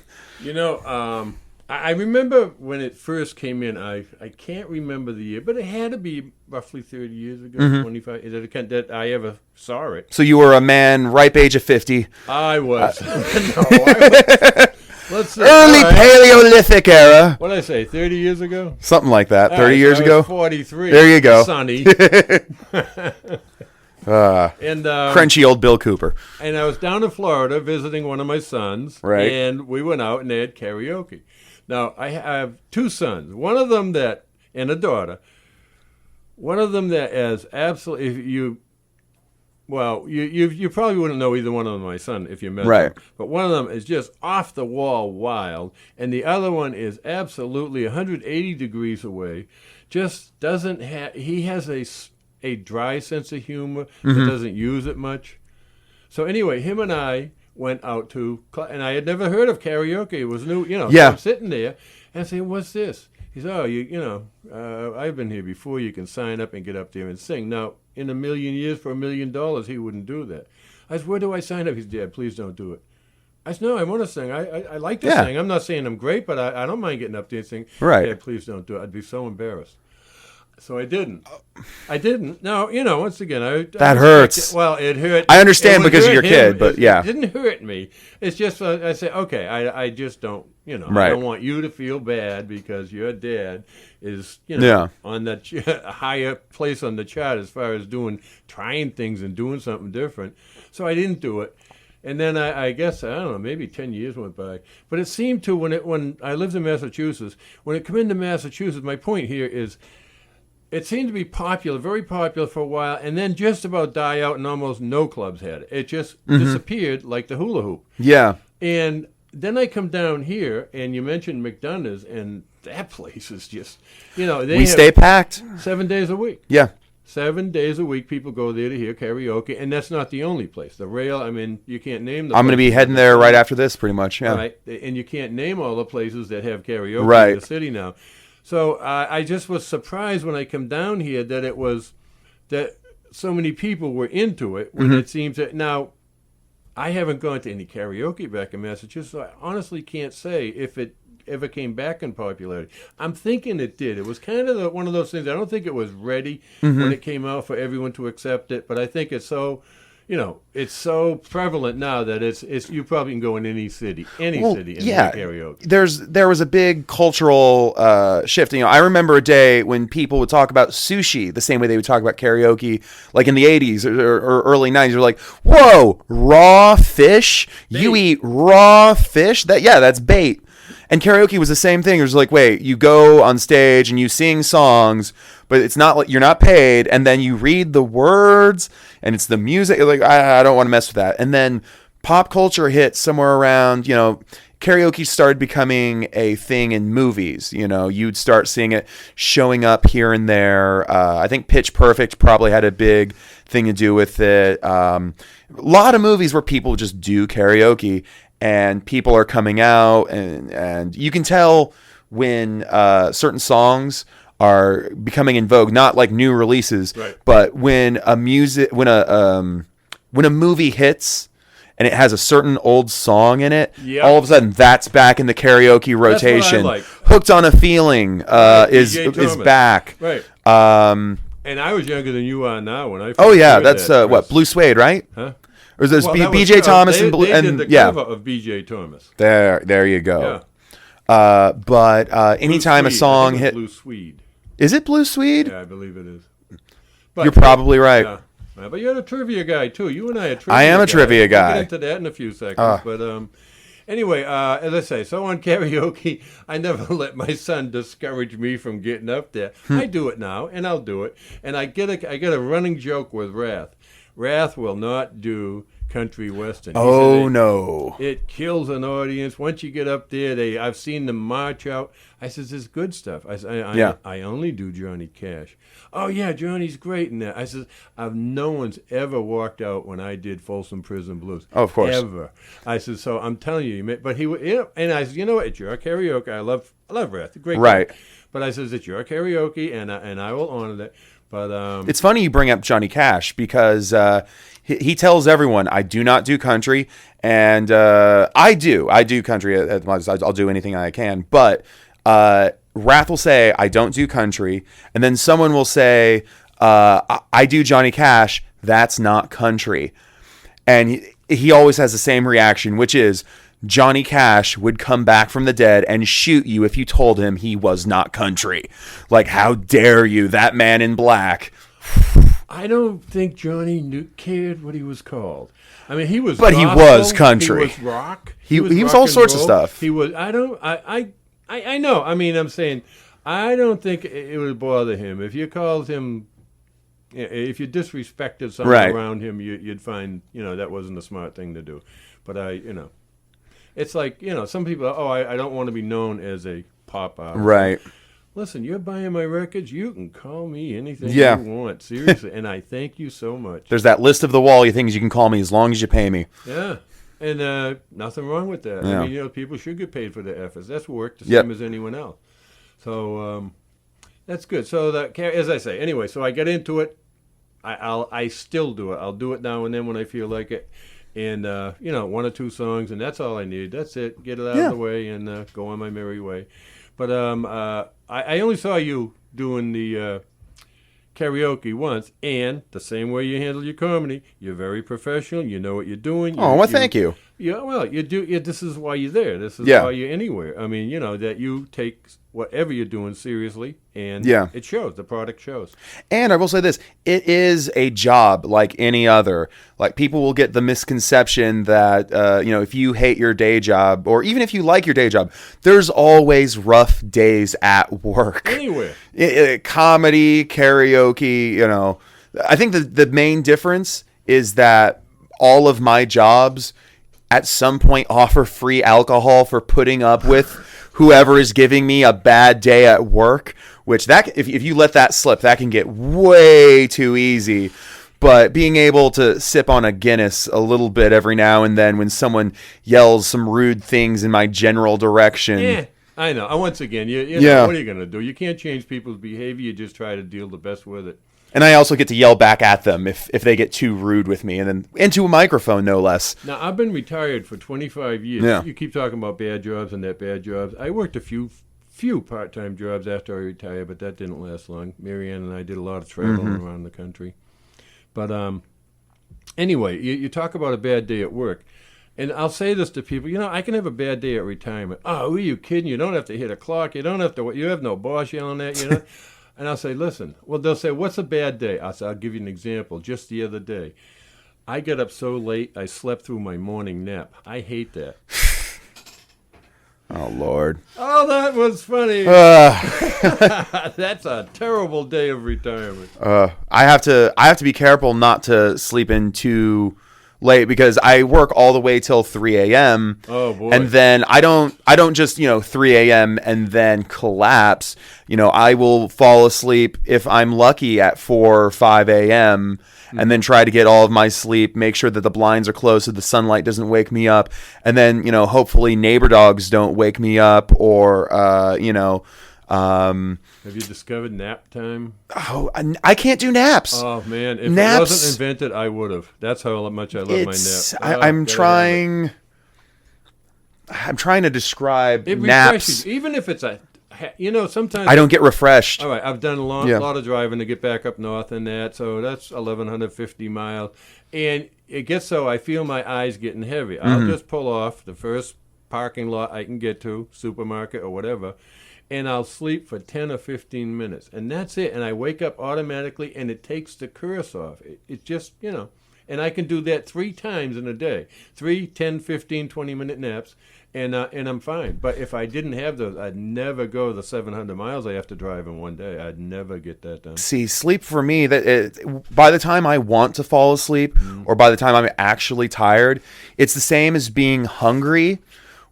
[SPEAKER 1] I remember when it first came in. I can't remember the year, but it had to be roughly 30 years ago, 25. That I ever saw it.
[SPEAKER 2] So you were a man, ripe age of 50.
[SPEAKER 1] I was. Let's see.
[SPEAKER 2] Early Paleolithic era.
[SPEAKER 1] What did I say? 30 years ago?
[SPEAKER 2] Something like that. 30 years ago.
[SPEAKER 1] 43.
[SPEAKER 2] There you go.
[SPEAKER 1] Sunny.
[SPEAKER 2] And crunchy old Bill Cooper.
[SPEAKER 1] And I was down in Florida visiting one of my sons,
[SPEAKER 2] right?
[SPEAKER 1] And we went out and they had karaoke. Now I have two sons, one of them and a daughter. One of them that is absolutely you probably wouldn't know either one of them, my son, if you met them. But one of them is just off the wall wild, and the other one is absolutely 180 degrees away. Just doesn't have. He has a dry sense of humor that doesn't use it much. So anyway, him and I went out to, and I had never heard of karaoke. It was new, you know.
[SPEAKER 2] Yeah.
[SPEAKER 1] So I'm sitting there and I say, "What's this?" He said, "Oh, you know, I've been here before. You can sign up and get up there and sing." Now, in a million years, for $1 million, he wouldn't do that. I said, "Where do I sign up?" He said, "Dad, please don't do it." I said, "No, I want to sing. I like to sing. I'm not saying I'm great, but I don't mind getting up there and sing."
[SPEAKER 2] Right.
[SPEAKER 1] Dad, please don't do it. I'd be so embarrassed. So I didn't. Now, you know, once again,
[SPEAKER 2] That hurts.
[SPEAKER 1] Well, it hurt.
[SPEAKER 2] I understand
[SPEAKER 1] It would
[SPEAKER 2] because of
[SPEAKER 1] hurt
[SPEAKER 2] your kid,
[SPEAKER 1] him.
[SPEAKER 2] but
[SPEAKER 1] It
[SPEAKER 2] yeah.
[SPEAKER 1] didn't hurt me. It's just, I say, okay, I just don't, you know,
[SPEAKER 2] Right.
[SPEAKER 1] I don't want you to feel bad because your dad is, you know, on that higher place on the chart as far as trying things and doing something different. So I didn't do it. And then I guess, I don't know, maybe 10 years went by. But it seemed to, when I lived in Massachusetts, when it came into Massachusetts, my point here is, it seemed to be popular, very popular for a while, and then just about die out, and almost no clubs had it. It just disappeared like the hula hoop.
[SPEAKER 2] Yeah.
[SPEAKER 1] And then I come down here, and you mentioned McDonough's, and that place is just, you know,
[SPEAKER 2] We stay packed.
[SPEAKER 1] 7 days a week.
[SPEAKER 2] Yeah.
[SPEAKER 1] 7 days a week, people go there to hear karaoke, and that's not the only place. The Rail, I mean, you can't name the
[SPEAKER 2] I'm going to be
[SPEAKER 1] places.
[SPEAKER 2] heading there right after this, pretty much. Yeah.
[SPEAKER 1] Right, and you can't name all the places that have karaoke
[SPEAKER 2] Right.
[SPEAKER 1] in the city now. So I just was surprised when I come down here that so many people were into it. When it seems that now, I haven't gone to any karaoke back in Massachusetts, so I honestly can't say if it ever came back in popularity. I'm thinking it did. It was kind of one of those things. I don't think it was ready when it came out for everyone to accept it, but I think it's so, you know, it's so prevalent now that it's you probably can go in any city and hear karaoke.
[SPEAKER 2] There was a big cultural shift. You know, I remember a day when people would talk about sushi the same way they would talk about karaoke, like in the 80s or early 90s. They're like, "Whoa, raw fish?
[SPEAKER 1] Bait.
[SPEAKER 2] You eat raw fish? That's bait." And karaoke was the same thing. It was like, wait, you go on stage and you sing songs, but it's not like you're not paid, and then you read the words and it's the music. Like, I don't want to mess with that. And then pop culture hit somewhere around, you know, karaoke started becoming a thing in movies. You know, you'd start seeing it showing up here and there. I think Pitch Perfect probably had a big thing to do with it. A lot of movies where people just do karaoke, and people are coming out, and you can tell when certain songs are becoming in vogue, not like new releases,
[SPEAKER 1] right,
[SPEAKER 2] but when a movie hits and it has a certain old song in it, all of a sudden that's back in the karaoke rotation.
[SPEAKER 1] That's what I like.
[SPEAKER 2] Hooked on a Feeling is back.
[SPEAKER 1] Right. And I was younger than you are now when I first heard
[SPEAKER 2] that's
[SPEAKER 1] that,
[SPEAKER 2] what, Blue Suede, right?
[SPEAKER 1] Huh?
[SPEAKER 2] Or is this
[SPEAKER 1] Well, that was
[SPEAKER 2] B.J. Thomas
[SPEAKER 1] they
[SPEAKER 2] and Blue?
[SPEAKER 1] They did the cover of B.J. Thomas.
[SPEAKER 2] There you go.
[SPEAKER 1] Yeah.
[SPEAKER 2] But anytime
[SPEAKER 1] Blue
[SPEAKER 2] a
[SPEAKER 1] Swede.
[SPEAKER 2] song
[SPEAKER 1] I think it was
[SPEAKER 2] hit,
[SPEAKER 1] Blue Swede.
[SPEAKER 2] is it Blue Swede?
[SPEAKER 1] Yeah, I believe it is. But,
[SPEAKER 2] You're probably right.
[SPEAKER 1] Yeah. But you're a trivia guy too. You and I are trivia.
[SPEAKER 2] I am a trivia guy.
[SPEAKER 1] We'll get into that in a few seconds. But anyway, as I say, so on karaoke, I never let my son discourage me from getting up there. I do it now, and I'll do it. And I get a running joke with Wrath. Wrath will not do country western.
[SPEAKER 2] No.
[SPEAKER 1] It kills an audience. Once you get up there, I've seen them march out. I says, "There's good stuff." I only do Johnny Cash. "Oh yeah, Johnny's great in that." I says, no one's ever walked out when I did Folsom Prison Blues.
[SPEAKER 2] Oh, of course.
[SPEAKER 1] Ever. I said, so I'm telling you, but he would, you know, and I said, you know what, it's your karaoke. I love Wrath. Great.
[SPEAKER 2] Right.
[SPEAKER 1] Guy. But I says, it's your karaoke, and I will honor that. But
[SPEAKER 2] it's funny you bring up Johnny Cash because he tells everyone, "I do not do country," and I do country. I'll do anything I can, but Wrath will say, "I don't do country," and then someone will say, "I do Johnny Cash." That's not country, and he always has the same reaction, which is, Johnny Cash would come back from the dead and shoot you if you told him he was not country. Like, how dare you, that man in black.
[SPEAKER 1] I don't think Johnny cared what he was called. I mean, he was
[SPEAKER 2] But
[SPEAKER 1] gospel,
[SPEAKER 2] he was country.
[SPEAKER 1] He was rock.
[SPEAKER 2] He was
[SPEAKER 1] rock
[SPEAKER 2] all
[SPEAKER 1] and
[SPEAKER 2] sorts of
[SPEAKER 1] roll.
[SPEAKER 2] stuff.
[SPEAKER 1] He was, I know. I mean, I'm saying, I don't think it would bother him. If you called him, if you disrespected someone around him, you'd find, that wasn't a smart thing to do. But it's like, some people, I don't want to be known as a pop artist.
[SPEAKER 2] Right.
[SPEAKER 1] listen, you're buying my records. You can call me anything
[SPEAKER 2] Yeah.
[SPEAKER 1] you want, seriously. And I thank you so much.
[SPEAKER 2] There's that list of the wall things you can call me as long as you pay me.
[SPEAKER 1] Yeah. And nothing wrong with that.
[SPEAKER 2] Yeah.
[SPEAKER 1] I mean, people should get paid for their efforts. That's work the
[SPEAKER 2] Yep.
[SPEAKER 1] same as anyone else. So that's good. So as I say, anyway, so I get into it. I still do it. I'll do it now and then when I feel like it. And, 1 or 2 songs, and that's all I need. That's it. Get it out of the way and go on my merry way. But I only saw you doing the karaoke once, and the same way you handle your comedy, you're very professional. You know what you're doing.
[SPEAKER 2] Thank you.
[SPEAKER 1] Yeah, well, you do. This is why you're there. This is why you're anywhere. I mean, that you take whatever you're doing seriously, and it shows. The product shows.
[SPEAKER 2] And I will say this, it is a job like any other. Like, people will get the misconception that, if you hate your day job, or even if you like your day job, there's always rough days at work.
[SPEAKER 1] Anywhere.
[SPEAKER 2] Comedy, karaoke, I think the main difference is that all of my jobs at some point offer free alcohol for putting up with whoever is giving me a bad day at work, which if you let that slip, that can get way too easy. But being able to sip on a Guinness a little bit every now and then when someone yells some rude things in my general direction.
[SPEAKER 1] Yeah, I know. Once again, you know, what are you going to do? You can't change people's behavior. You just try to deal the best with it.
[SPEAKER 2] And I also get to yell back at them if they get too rude with me, and then into a microphone, no less.
[SPEAKER 1] Now, I've been retired for 25 years.
[SPEAKER 2] Yeah.
[SPEAKER 1] You keep talking about bad jobs and that bad jobs. I worked a few part-time jobs after I retired, but that didn't last long. Marianne and I did a lot of traveling around the country. But anyway, you talk about a bad day at work. And I'll say this to people, I can have a bad day at retirement. Oh, are you kidding? You don't have to hit a clock. You have no boss yelling at you. And I'll say, listen. Well, they'll say, what's a bad day? I'll give you an example. Just the other day, I got up so late, I slept through my morning nap. I hate that.
[SPEAKER 2] Oh, Lord.
[SPEAKER 1] Oh, that was funny. That's a terrible day of retirement.
[SPEAKER 2] I have to be careful not to sleep in too late because I work all the way till 3 a.m.
[SPEAKER 1] Oh, boy.
[SPEAKER 2] And then I don't just 3 a.m. and then collapse. I will fall asleep if I'm lucky at 4 or 5 a.m. and then try to get all of my sleep, make sure that the blinds are closed so the sunlight doesn't wake me up, and then hopefully neighbor dogs don't wake me up or
[SPEAKER 1] have you discovered nap time?
[SPEAKER 2] Oh, I can't do naps.
[SPEAKER 1] Oh, man. If
[SPEAKER 2] Naps,
[SPEAKER 1] it wasn't invented, I would have. That's how much I love my nap.
[SPEAKER 2] I'm trying to describe
[SPEAKER 1] it
[SPEAKER 2] naps.
[SPEAKER 1] refreshes. Even if it's sometimes
[SPEAKER 2] I don't get refreshed.
[SPEAKER 1] All right, I've done a lot of driving to get back up north and that, so that's 1,150 miles. And it gets so I feel my eyes getting heavy. I'll just pull off the first parking lot I can get to, supermarket or whatever, and I'll sleep for 10 or 15 minutes. And that's it. And I wake up automatically, and it takes the curse off. It just, and I can do that 3 times in a day. 3, 10, 15, 20-minute naps. And I'm fine. But if I didn't have those, I'd never go the 700 miles I have to drive in one day. I'd never get that done.
[SPEAKER 2] See, sleep for me, by the time I want to fall asleep or by the time I'm actually tired, it's the same as being hungry,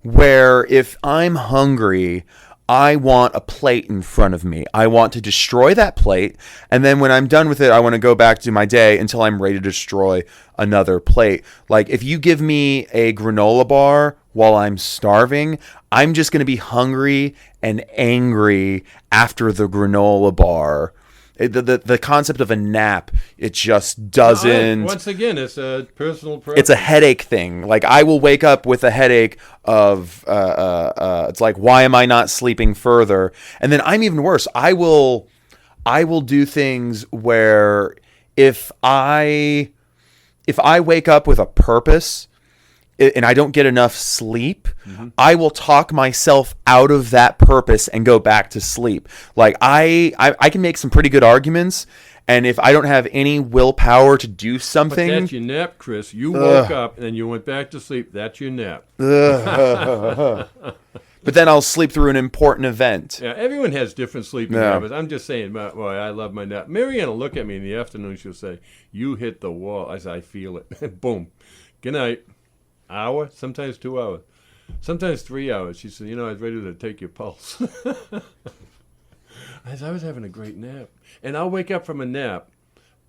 [SPEAKER 2] where if I'm hungry, I want a plate in front of me. I want to destroy that plate, and then when I'm done with it, I want to go back to my day until I'm ready to destroy another plate. Like, if you give me a granola bar while I'm starving, I'm just going to be hungry and angry after the granola bar. The concept of a nap, it just doesn't.
[SPEAKER 1] Once again, it's a personal preference.
[SPEAKER 2] It's a headache thing. Like, I will wake up with a headache of it's like, why am I not sleeping further? And then I'm even worse. I will do things where if I wake up with a purpose and I don't get enough sleep, I will talk myself out of that purpose and go back to sleep. Like, I can make some pretty good arguments, and if I don't have any willpower to do something...
[SPEAKER 1] But that's your nap, Chris. You woke up and then you went back to sleep. That's your nap.
[SPEAKER 2] But then I'll sleep through an important event.
[SPEAKER 1] Yeah, everyone has different sleeping habits. I'm just saying, boy, I love my nap. Marianne will look at me in the afternoon. She'll say, "You hit the wall." I say, "I feel it." Boom. Good night. Hour, sometimes 2 hours, sometimes 3 hours. She said, "I was ready to take your pulse." I was having a great nap. And I'll wake up from a nap,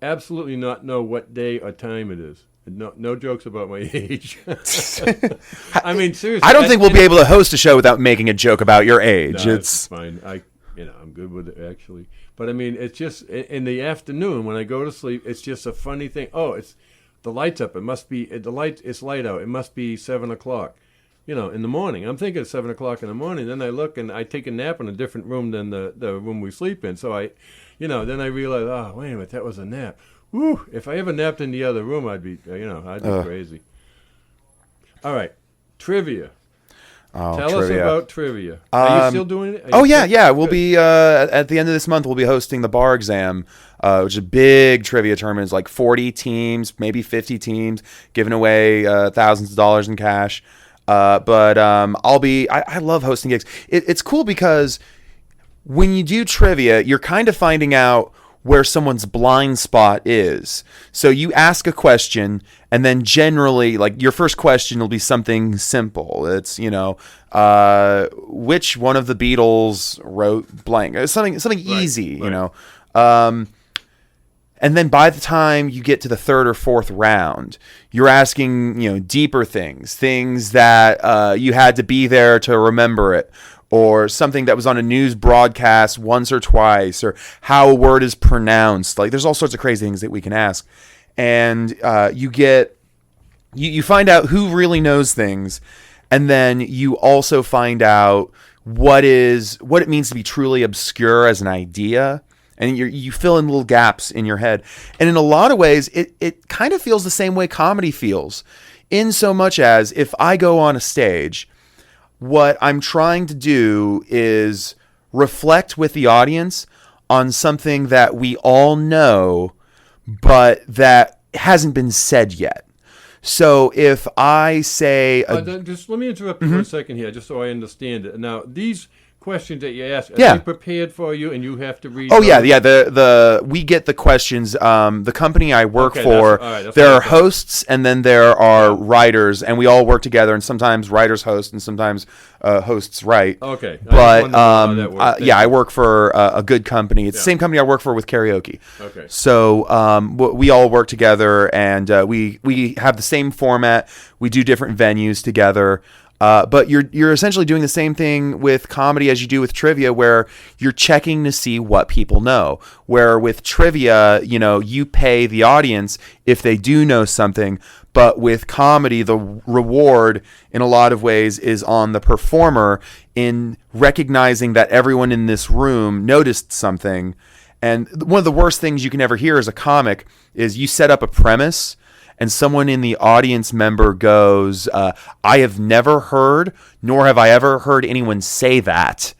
[SPEAKER 1] absolutely not know what day or time it is. No jokes about my age. I mean, seriously.
[SPEAKER 2] I don't think we'll be able to host a show without making a joke about your age.
[SPEAKER 1] No,
[SPEAKER 2] it's
[SPEAKER 1] fine. I'm good with it, actually. But I mean, it's just in the afternoon when I go to sleep. It's just a funny thing. Oh, it's the lights up. It must be It's light out. It must be 7:00. In the morning. I'm thinking it's 7:00 in the morning. Then I look and I take a nap in a different room than the room we sleep in. So then I realize, oh, wait a minute, that was a nap. Woo! If I ever napped in the other room, I'd be crazy. All right, trivia. Tell us about trivia. Are you still doing it?
[SPEAKER 2] Yeah. We'll be at the end of this month. We'll be hosting the bar exam, which is a big trivia tournament. It's like 40 teams, maybe 50 teams, giving away thousands of dollars in cash. But I love hosting gigs. It's cool because when you do trivia, you're kind of finding out where someone's blind spot is. So you ask a question, and then generally, like, your first question will be something simple. It's, which one of the Beatles wrote blank? Something easy,
[SPEAKER 1] right.
[SPEAKER 2] And then by the time you get to the third or fourth round, you're asking, deeper things that you had to be there to remember it, or something that was on a news broadcast once or twice, or how a word is pronounced. Like, there's all sorts of crazy things that we can ask. And you find out who really knows things, and then you also find out what it means to be truly obscure as an idea. And you fill in little gaps in your head. And in a lot of ways, it kind of feels the same way comedy feels, in so much as if I go on a stage, what I'm trying to do is reflect with the audience on something that we all know, but that hasn't been said yet. So if I say...
[SPEAKER 1] just let me interrupt you for a second here, just so I understand it. Now, these questions that you ask, are they prepared for you and you have to read those?
[SPEAKER 2] Yeah. We get the questions. The company I work for, there are hosts and then there are writers, and we all work together, and sometimes writers host and sometimes hosts write.
[SPEAKER 1] Okay.
[SPEAKER 2] But I work for a good company. It's the same company I work for with karaoke.
[SPEAKER 1] Okay.
[SPEAKER 2] So we all work together, and we have the same format. We do different venues together. But you're essentially doing the same thing with comedy as you do with trivia, where you're checking to see what people know. Where with trivia, you pay the audience if they do know something. But with comedy, the reward in a lot of ways is on the performer in recognizing that everyone in this room noticed something. And one of the worst things you can ever hear as a comic is you set up a premise, and someone in the audience member goes, I have never heard, nor have I ever heard anyone say that,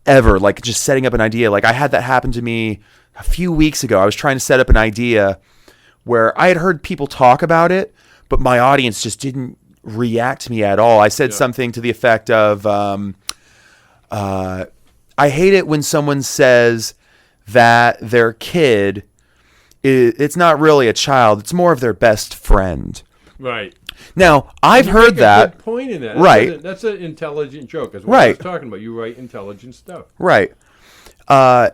[SPEAKER 2] ever. Like, just setting up an idea. Like, I had that happen to me a few weeks ago. I was trying to set up an idea where I had heard people talk about it, but my audience just didn't react to me at all. I said something to the effect of, I hate it when someone says that their kid... it's not really a child. It's more of their best friend.
[SPEAKER 1] Right.
[SPEAKER 2] Now, I've heard that.
[SPEAKER 1] Good point in that.
[SPEAKER 2] Right.
[SPEAKER 1] That's an intelligent joke. That's what I was talking about. You write intelligent stuff.
[SPEAKER 2] Right. And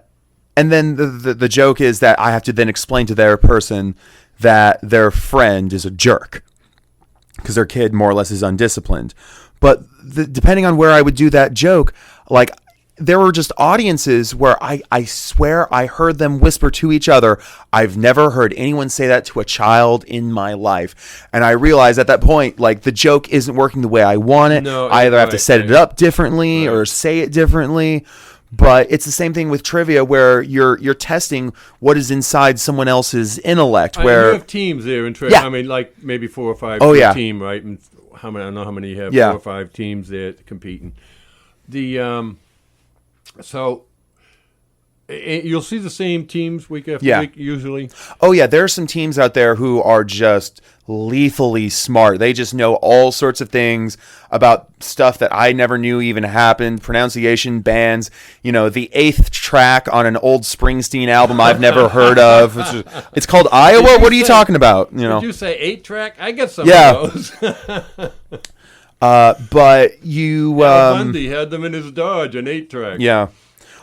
[SPEAKER 2] then the joke is that I have to then explain to their person that their friend is a jerk because their kid more or less is undisciplined. But depending on where I would do that joke, like, there were just audiences where I swear I heard them whisper to each other, I've never heard anyone say that to a child in my life. And I realized at that point, like, the joke isn't working the way I want it.
[SPEAKER 1] No,
[SPEAKER 2] I either have to set it up differently or say it differently. But it's the same thing with trivia, where you're testing what is inside someone else's intellect. Where
[SPEAKER 1] you have teams there in trivia. I mean, like maybe 4 or 5 team, right? And I don't know how many you have. 4 or 5 teams there competing. So you'll see the same teams week after week, usually.
[SPEAKER 2] Oh, yeah. There are some teams out there who are just lethally smart. They just know all sorts of things about stuff that I never knew even happened. Pronunciation, bands, the 8th track on an old Springsteen album I've never heard of. It's called Iowa. What are you talking about?
[SPEAKER 1] Did you say 8 track? I got some of those.
[SPEAKER 2] But you...
[SPEAKER 1] Bundy had them in his Dodge, an 8 track.
[SPEAKER 2] Yeah.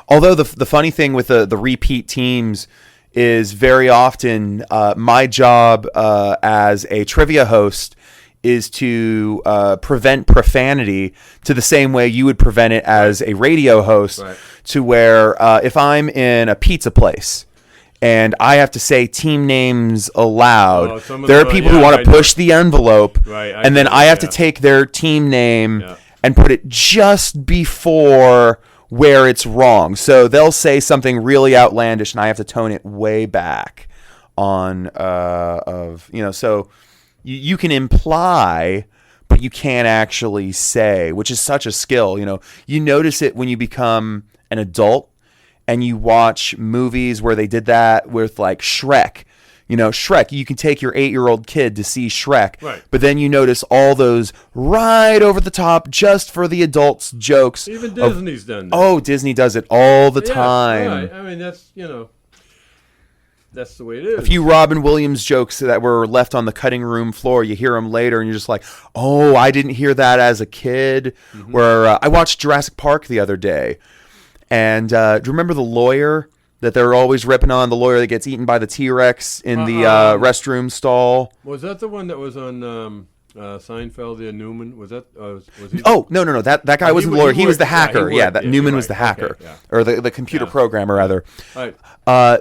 [SPEAKER 2] Although the funny thing with the repeat teams is very often my job as a trivia host is to prevent profanity to the same way you would prevent it as a radio host, to where if I'm in a pizza place and I have to say team names aloud, there are people who want to push the envelope, and then I have to take their team name and put it just before where it's wrong. So they'll say something really outlandish and I have to tone it way back on so you can imply, but you can't actually say, which is such a skill. You notice it when you become an adult and you watch movies where they did that with like Shrek. Shrek, you can take your 8-year-old kid to see Shrek, but then you notice all those right over the top, just for the adults jokes.
[SPEAKER 1] Even Disney's done that.
[SPEAKER 2] Oh, Disney does it all the time.
[SPEAKER 1] Right. I mean, that's the way it is.
[SPEAKER 2] A few Robin Williams jokes that were left on the cutting room floor, you hear them later, and you're just like, oh, I didn't hear that as a kid. Where I watched Jurassic Park the other day, and do you remember the lawyer that they're always ripping on, the lawyer that gets eaten by the T-Rex in the restroom stall?
[SPEAKER 1] Was that the one that was on Seinfeld there, Newman? Was that? Was he?
[SPEAKER 2] Oh, no. That guy wasn't the lawyer. He was the hacker. Newman was the hacker.
[SPEAKER 1] Okay, yeah.
[SPEAKER 2] Or the computer programmer, rather.
[SPEAKER 1] Right.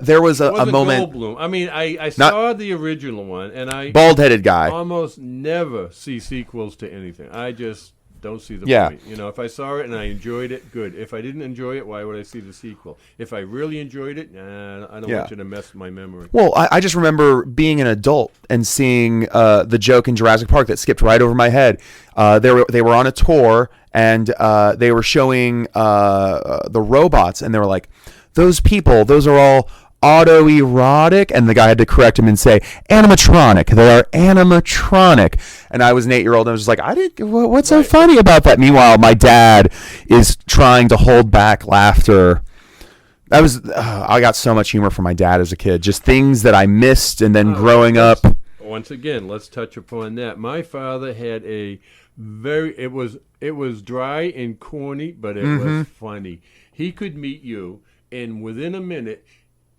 [SPEAKER 2] There was a moment.
[SPEAKER 1] Goldblum. I mean, I saw the original one, and I
[SPEAKER 2] bald-headed guy.
[SPEAKER 1] Almost never see sequels to anything. I just don't see the point. If I saw it and I enjoyed it, good. If I didn't enjoy it, why would I see the sequel? If I really enjoyed it, I don't want you to mess with my memory.
[SPEAKER 2] Well, I just remember being an adult and seeing the joke in Jurassic Park that skipped right over my head. They were on a tour, and they were showing the robots, and they were like, those are all autoerotic, and the guy had to correct him and say animatronic. They are animatronic. And I was an 8-year-old, and I was just like, what's so funny about that? Meanwhile, my dad is trying to hold back laughter. I got so much humor from my dad as a kid, just things that I missed, and then growing up.
[SPEAKER 1] Once again, let's touch upon that. My father had it was dry and corny, but it was funny. He could meet you, and within a minute,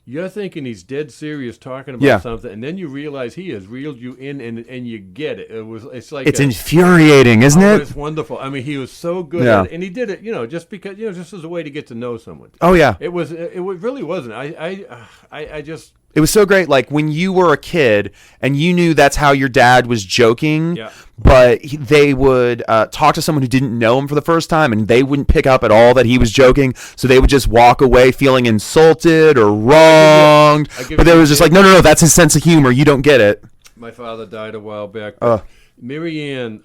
[SPEAKER 1] you're thinking he's dead serious talking about something, and then you realize he has reeled you in, and you get it. It's like
[SPEAKER 2] infuriating, isn't it?
[SPEAKER 1] It's wonderful. I mean, he was so good at it, and he did it, just because, just as a way to get to know someone.
[SPEAKER 2] Oh yeah,
[SPEAKER 1] it really wasn't. I just.
[SPEAKER 2] It was so great, like when you were a kid and you knew that's how your dad was joking, but they would talk to someone who didn't know him for the first time, and they wouldn't pick up at all that he was joking, so they would just walk away feeling insulted or wronged. But they was just like, no, that's his sense of humor. You don't get it.
[SPEAKER 1] My father died a while back. Mary Ann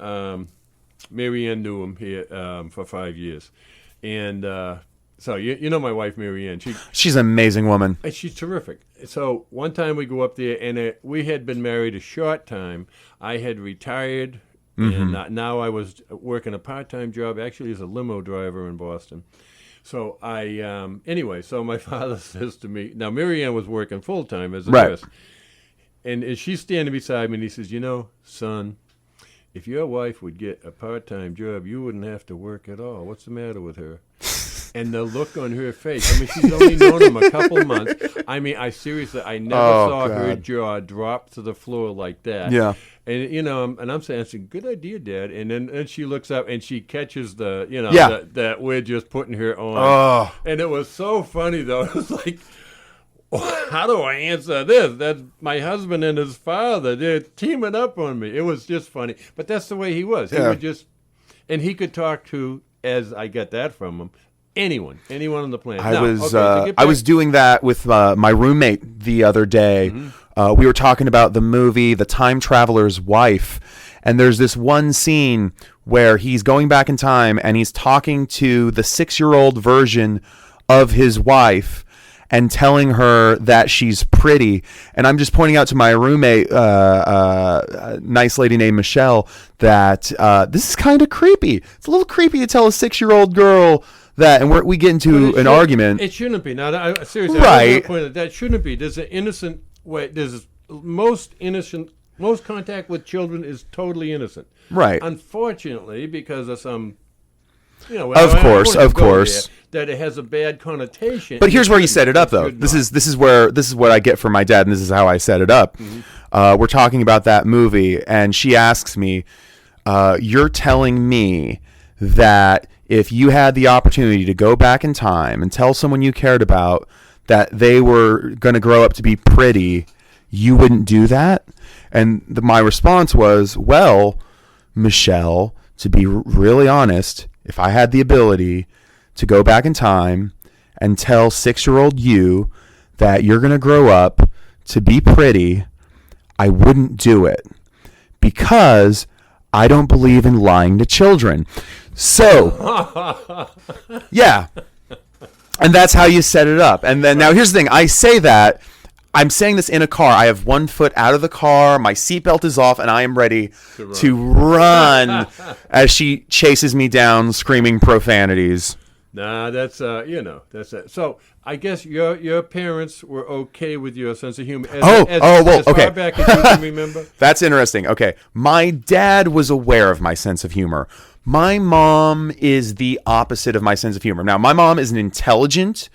[SPEAKER 1] knew him here for 5 years, and so you know my wife Mary Ann.
[SPEAKER 2] She's an amazing woman.
[SPEAKER 1] And she's terrific. So one time we go up there, and we had been married a short time. I had retired, and now I was working a part-time job, actually as a limo driver in Boston. So so my father says to me, now Mary Ann was working full-time as a nurse, and she's standing beside me, and he says, son, if your wife would get a part-time job, you wouldn't have to work at all. What's the matter with her? And the look on her face. I mean, she's only known him a couple months. I mean, I never saw her jaw drop to the floor like that.
[SPEAKER 2] Yeah.
[SPEAKER 1] And, and I'm saying, good idea, Dad. And then she looks up and she catches that we're just putting her on.
[SPEAKER 2] Oh.
[SPEAKER 1] And it was so funny, though. It was like, how do I answer this? That's my husband and his father. They're teaming up on me. It was just funny. But that's the way he was. He would just, and he could talk to, as I got that from him, anyone on the planet.
[SPEAKER 2] I was doing that with my roommate the other day. We were talking about the movie The Time Traveler's Wife, and there's this one scene where he's going back in time and he's talking to the 6-year-old version of his wife and telling her that she's pretty. And I'm just pointing out to my roommate, a nice lady named Michelle, that this is kind of creepy. It's a little creepy to tell a 6-year-old girl that, and we get into an argument.
[SPEAKER 1] It shouldn't be. Now, seriously,
[SPEAKER 2] right?
[SPEAKER 1] That shouldn't be. There's an innocent way. Most contact with children is totally innocent.
[SPEAKER 2] Right.
[SPEAKER 1] Unfortunately, because of some You know,
[SPEAKER 2] Of
[SPEAKER 1] I
[SPEAKER 2] course,
[SPEAKER 1] don't wanna
[SPEAKER 2] of
[SPEAKER 1] go
[SPEAKER 2] course.
[SPEAKER 1] there, that it has a bad connotation.
[SPEAKER 2] But here's where you set it up, though.
[SPEAKER 1] Good
[SPEAKER 2] This
[SPEAKER 1] not.
[SPEAKER 2] is what I get from my dad, and this is how I set it up. We're talking about that movie, and she asks me, "You're telling me that if you had the opportunity to go back in time and tell someone you cared about that they were going to grow up to be pretty, you wouldn't do that?" And my response was, "Well, Michelle, to be really honest, if I had the ability to go back in time and tell 6-year-old you that you're going to grow up to be pretty, I wouldn't do it because I don't believe in lying to children." So, yeah. And that's how you set it up. And then now here's the thing. I say that. I'm saying this in a car. I have one foot out of the car. My seatbelt is off, and I am ready to run as she chases me down screaming profanities.
[SPEAKER 1] Nah, that's that's it. So I guess your parents were okay with your sense of humor. As
[SPEAKER 2] okay.
[SPEAKER 1] far back as you can remember.
[SPEAKER 2] That's interesting. Okay. My dad was aware of my sense of humor. My mom is the opposite of my sense of humor. Now, my mom is an intelligent,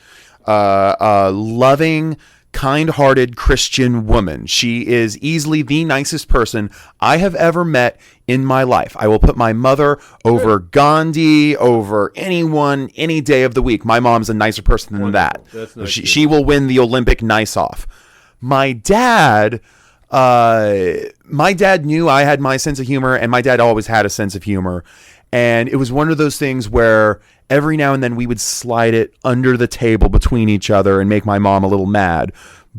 [SPEAKER 2] loving, kind-hearted Christian woman. She is easily the nicest person I have ever met in my life. I will put my mother over Gandhi, over anyone, any day of the week. My mom's a nicer person than that.
[SPEAKER 1] That's nice.
[SPEAKER 2] She will win the Olympic nice-off. My dad knew I had my sense of humor, and my dad always had a sense of humor. And it was one of those things where every now and then we would slide it under the table between each other and make my mom a little mad.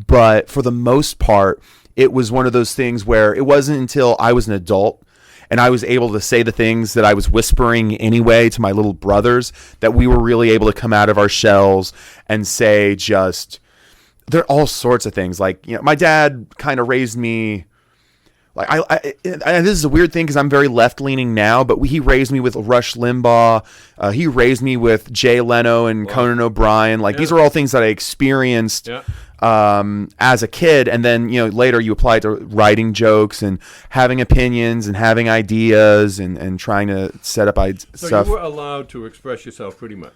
[SPEAKER 2] But for the most part, it was one of those things where it wasn't until I was an adult and I was able to say the things that I was whispering anyway to my little brothers that we were really able to come out of our shells and say just, there are all sorts of things. Like, you know, my dad kind of raised me. Like this is a weird thing because I'm very left-leaning now, but he raised me with Rush Limbaugh. He raised me with Jay Leno and Conan O'Brien. Like, these are all things that I experienced as a kid, and then, you know, later you apply it to writing jokes and having opinions and having ideas and trying to set up
[SPEAKER 1] So
[SPEAKER 2] stuff.
[SPEAKER 1] you were allowed to express yourself pretty much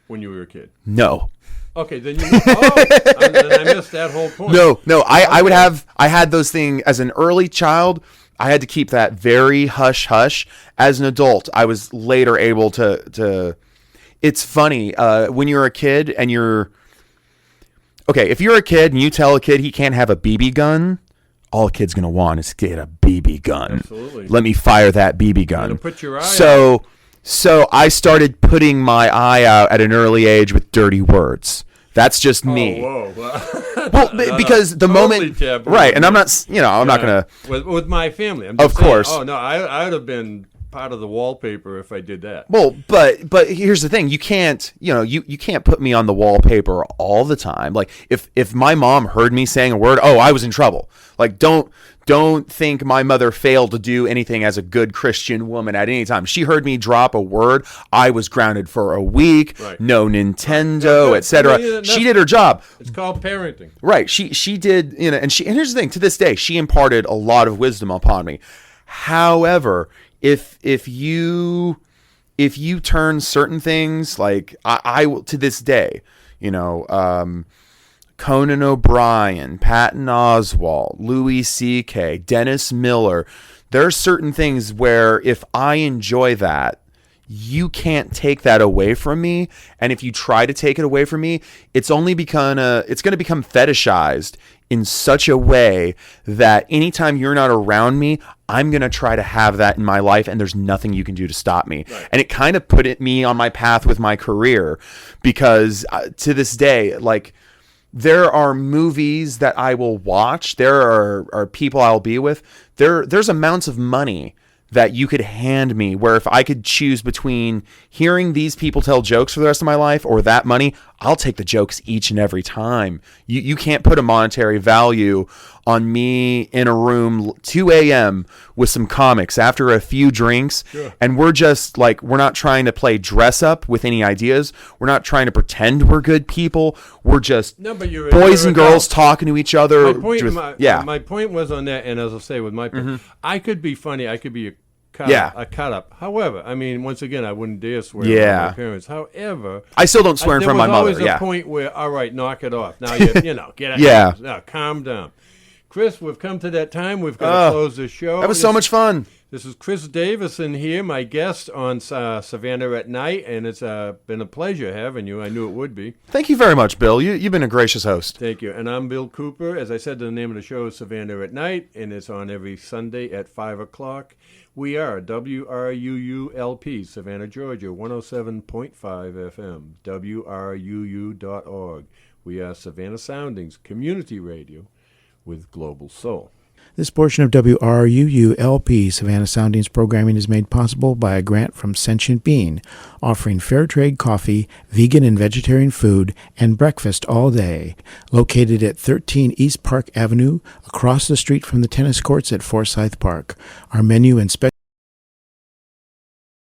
[SPEAKER 1] when you were a kid.
[SPEAKER 2] No.
[SPEAKER 1] Okay, then I missed that whole point.
[SPEAKER 2] No. I had those things as an early child. I had to keep that very hush hush. As an adult, I was later able to. It's funny when you're a kid and if you're a kid and you tell a kid he can't have a BB gun, all a kid's gonna want is to get a BB gun.
[SPEAKER 1] Absolutely.
[SPEAKER 2] Let me fire that BB gun.
[SPEAKER 1] You're gonna put your eye out.
[SPEAKER 2] So I started putting my eye out at an early age with dirty words. That's just me.
[SPEAKER 1] Oh, whoa.
[SPEAKER 2] Well, because the
[SPEAKER 1] totally
[SPEAKER 2] moment,
[SPEAKER 1] taboo.
[SPEAKER 2] right? And I'm not, I'm not gonna.
[SPEAKER 1] With my family, I'm
[SPEAKER 2] Of
[SPEAKER 1] just saying,
[SPEAKER 2] course.
[SPEAKER 1] Oh no, I would have been part of the wallpaper if I did that.
[SPEAKER 2] Well, but here's the thing: you can't, you can't put me on the wallpaper all the time. Like if my mom heard me saying a word, I was in trouble. Like don't think my mother failed to do anything as a good Christian woman at any time. She heard me drop a word, I was grounded for a week.
[SPEAKER 1] Right.
[SPEAKER 2] No Nintendo, etc. She did her job.
[SPEAKER 1] It's called parenting.
[SPEAKER 2] Right. She did, and here's the thing, to this day, she imparted a lot of wisdom upon me. However, if you turn certain things, like I will, to this day, Conan O'Brien, Patton Oswalt, Louis C.K., Dennis Miller, there are certain things where if I enjoy that, you can't take that away from me. And if you try to take it away from me, it's going to become fetishized in such a way that anytime you're not around me, I'm going to try to have that in my life, and there's nothing you can do to stop me. Right. And it kind of put me on my path with my career, because to this day, like, there are movies that I will watch. There are people I'll be with. There's amounts of money that you could hand me where if I could choose between hearing these people tell jokes for the rest of my life or that money, I'll take the jokes each and every time. You can't put a monetary value on me in a room 2 a.m. with some comics after a few drinks. Sure. And we're just like, we're not trying to play dress up with any ideas. We're not trying to pretend we're good people. We're just boys and girls talking to each other.
[SPEAKER 1] My point was on that, and as I say with my point, I could be funny, I could be a
[SPEAKER 2] Yeah.
[SPEAKER 1] a cut up. However, I mean, once again, I wouldn't dare swear
[SPEAKER 2] Yeah.
[SPEAKER 1] on my parents. However,
[SPEAKER 2] I still don't swear in front of my
[SPEAKER 1] there
[SPEAKER 2] mother.
[SPEAKER 1] was always
[SPEAKER 2] Yeah.
[SPEAKER 1] a point where, all right, knock it off. Now, get out.
[SPEAKER 2] Yeah.
[SPEAKER 1] Now, calm down. Chris, we've come to that time. We've got to close this show.
[SPEAKER 2] That was so much fun.
[SPEAKER 1] This is Chris Davison here, my guest on Savannah at Night, and it's been a pleasure having you. I knew it would be.
[SPEAKER 2] Thank you very much, Bill. You've been a gracious host.
[SPEAKER 1] Thank you. And I'm Bill Cooper. As I said, the name of the show is Savannah at Night, and it's on every Sunday at 5 o'clock. We are WRUULP, Savannah, Georgia, 107.5 FM, WRUU.org. We are Savannah Soundings Community Radio with Global Soul.
[SPEAKER 3] This portion of WRUU-LP Savannah Soundings programming is made possible by a grant from Sentient Bean, offering fair trade coffee, vegan and vegetarian food, and breakfast all day. Located at 13 East Park Avenue, across the street from the tennis courts at Forsyth Park. Our menu and special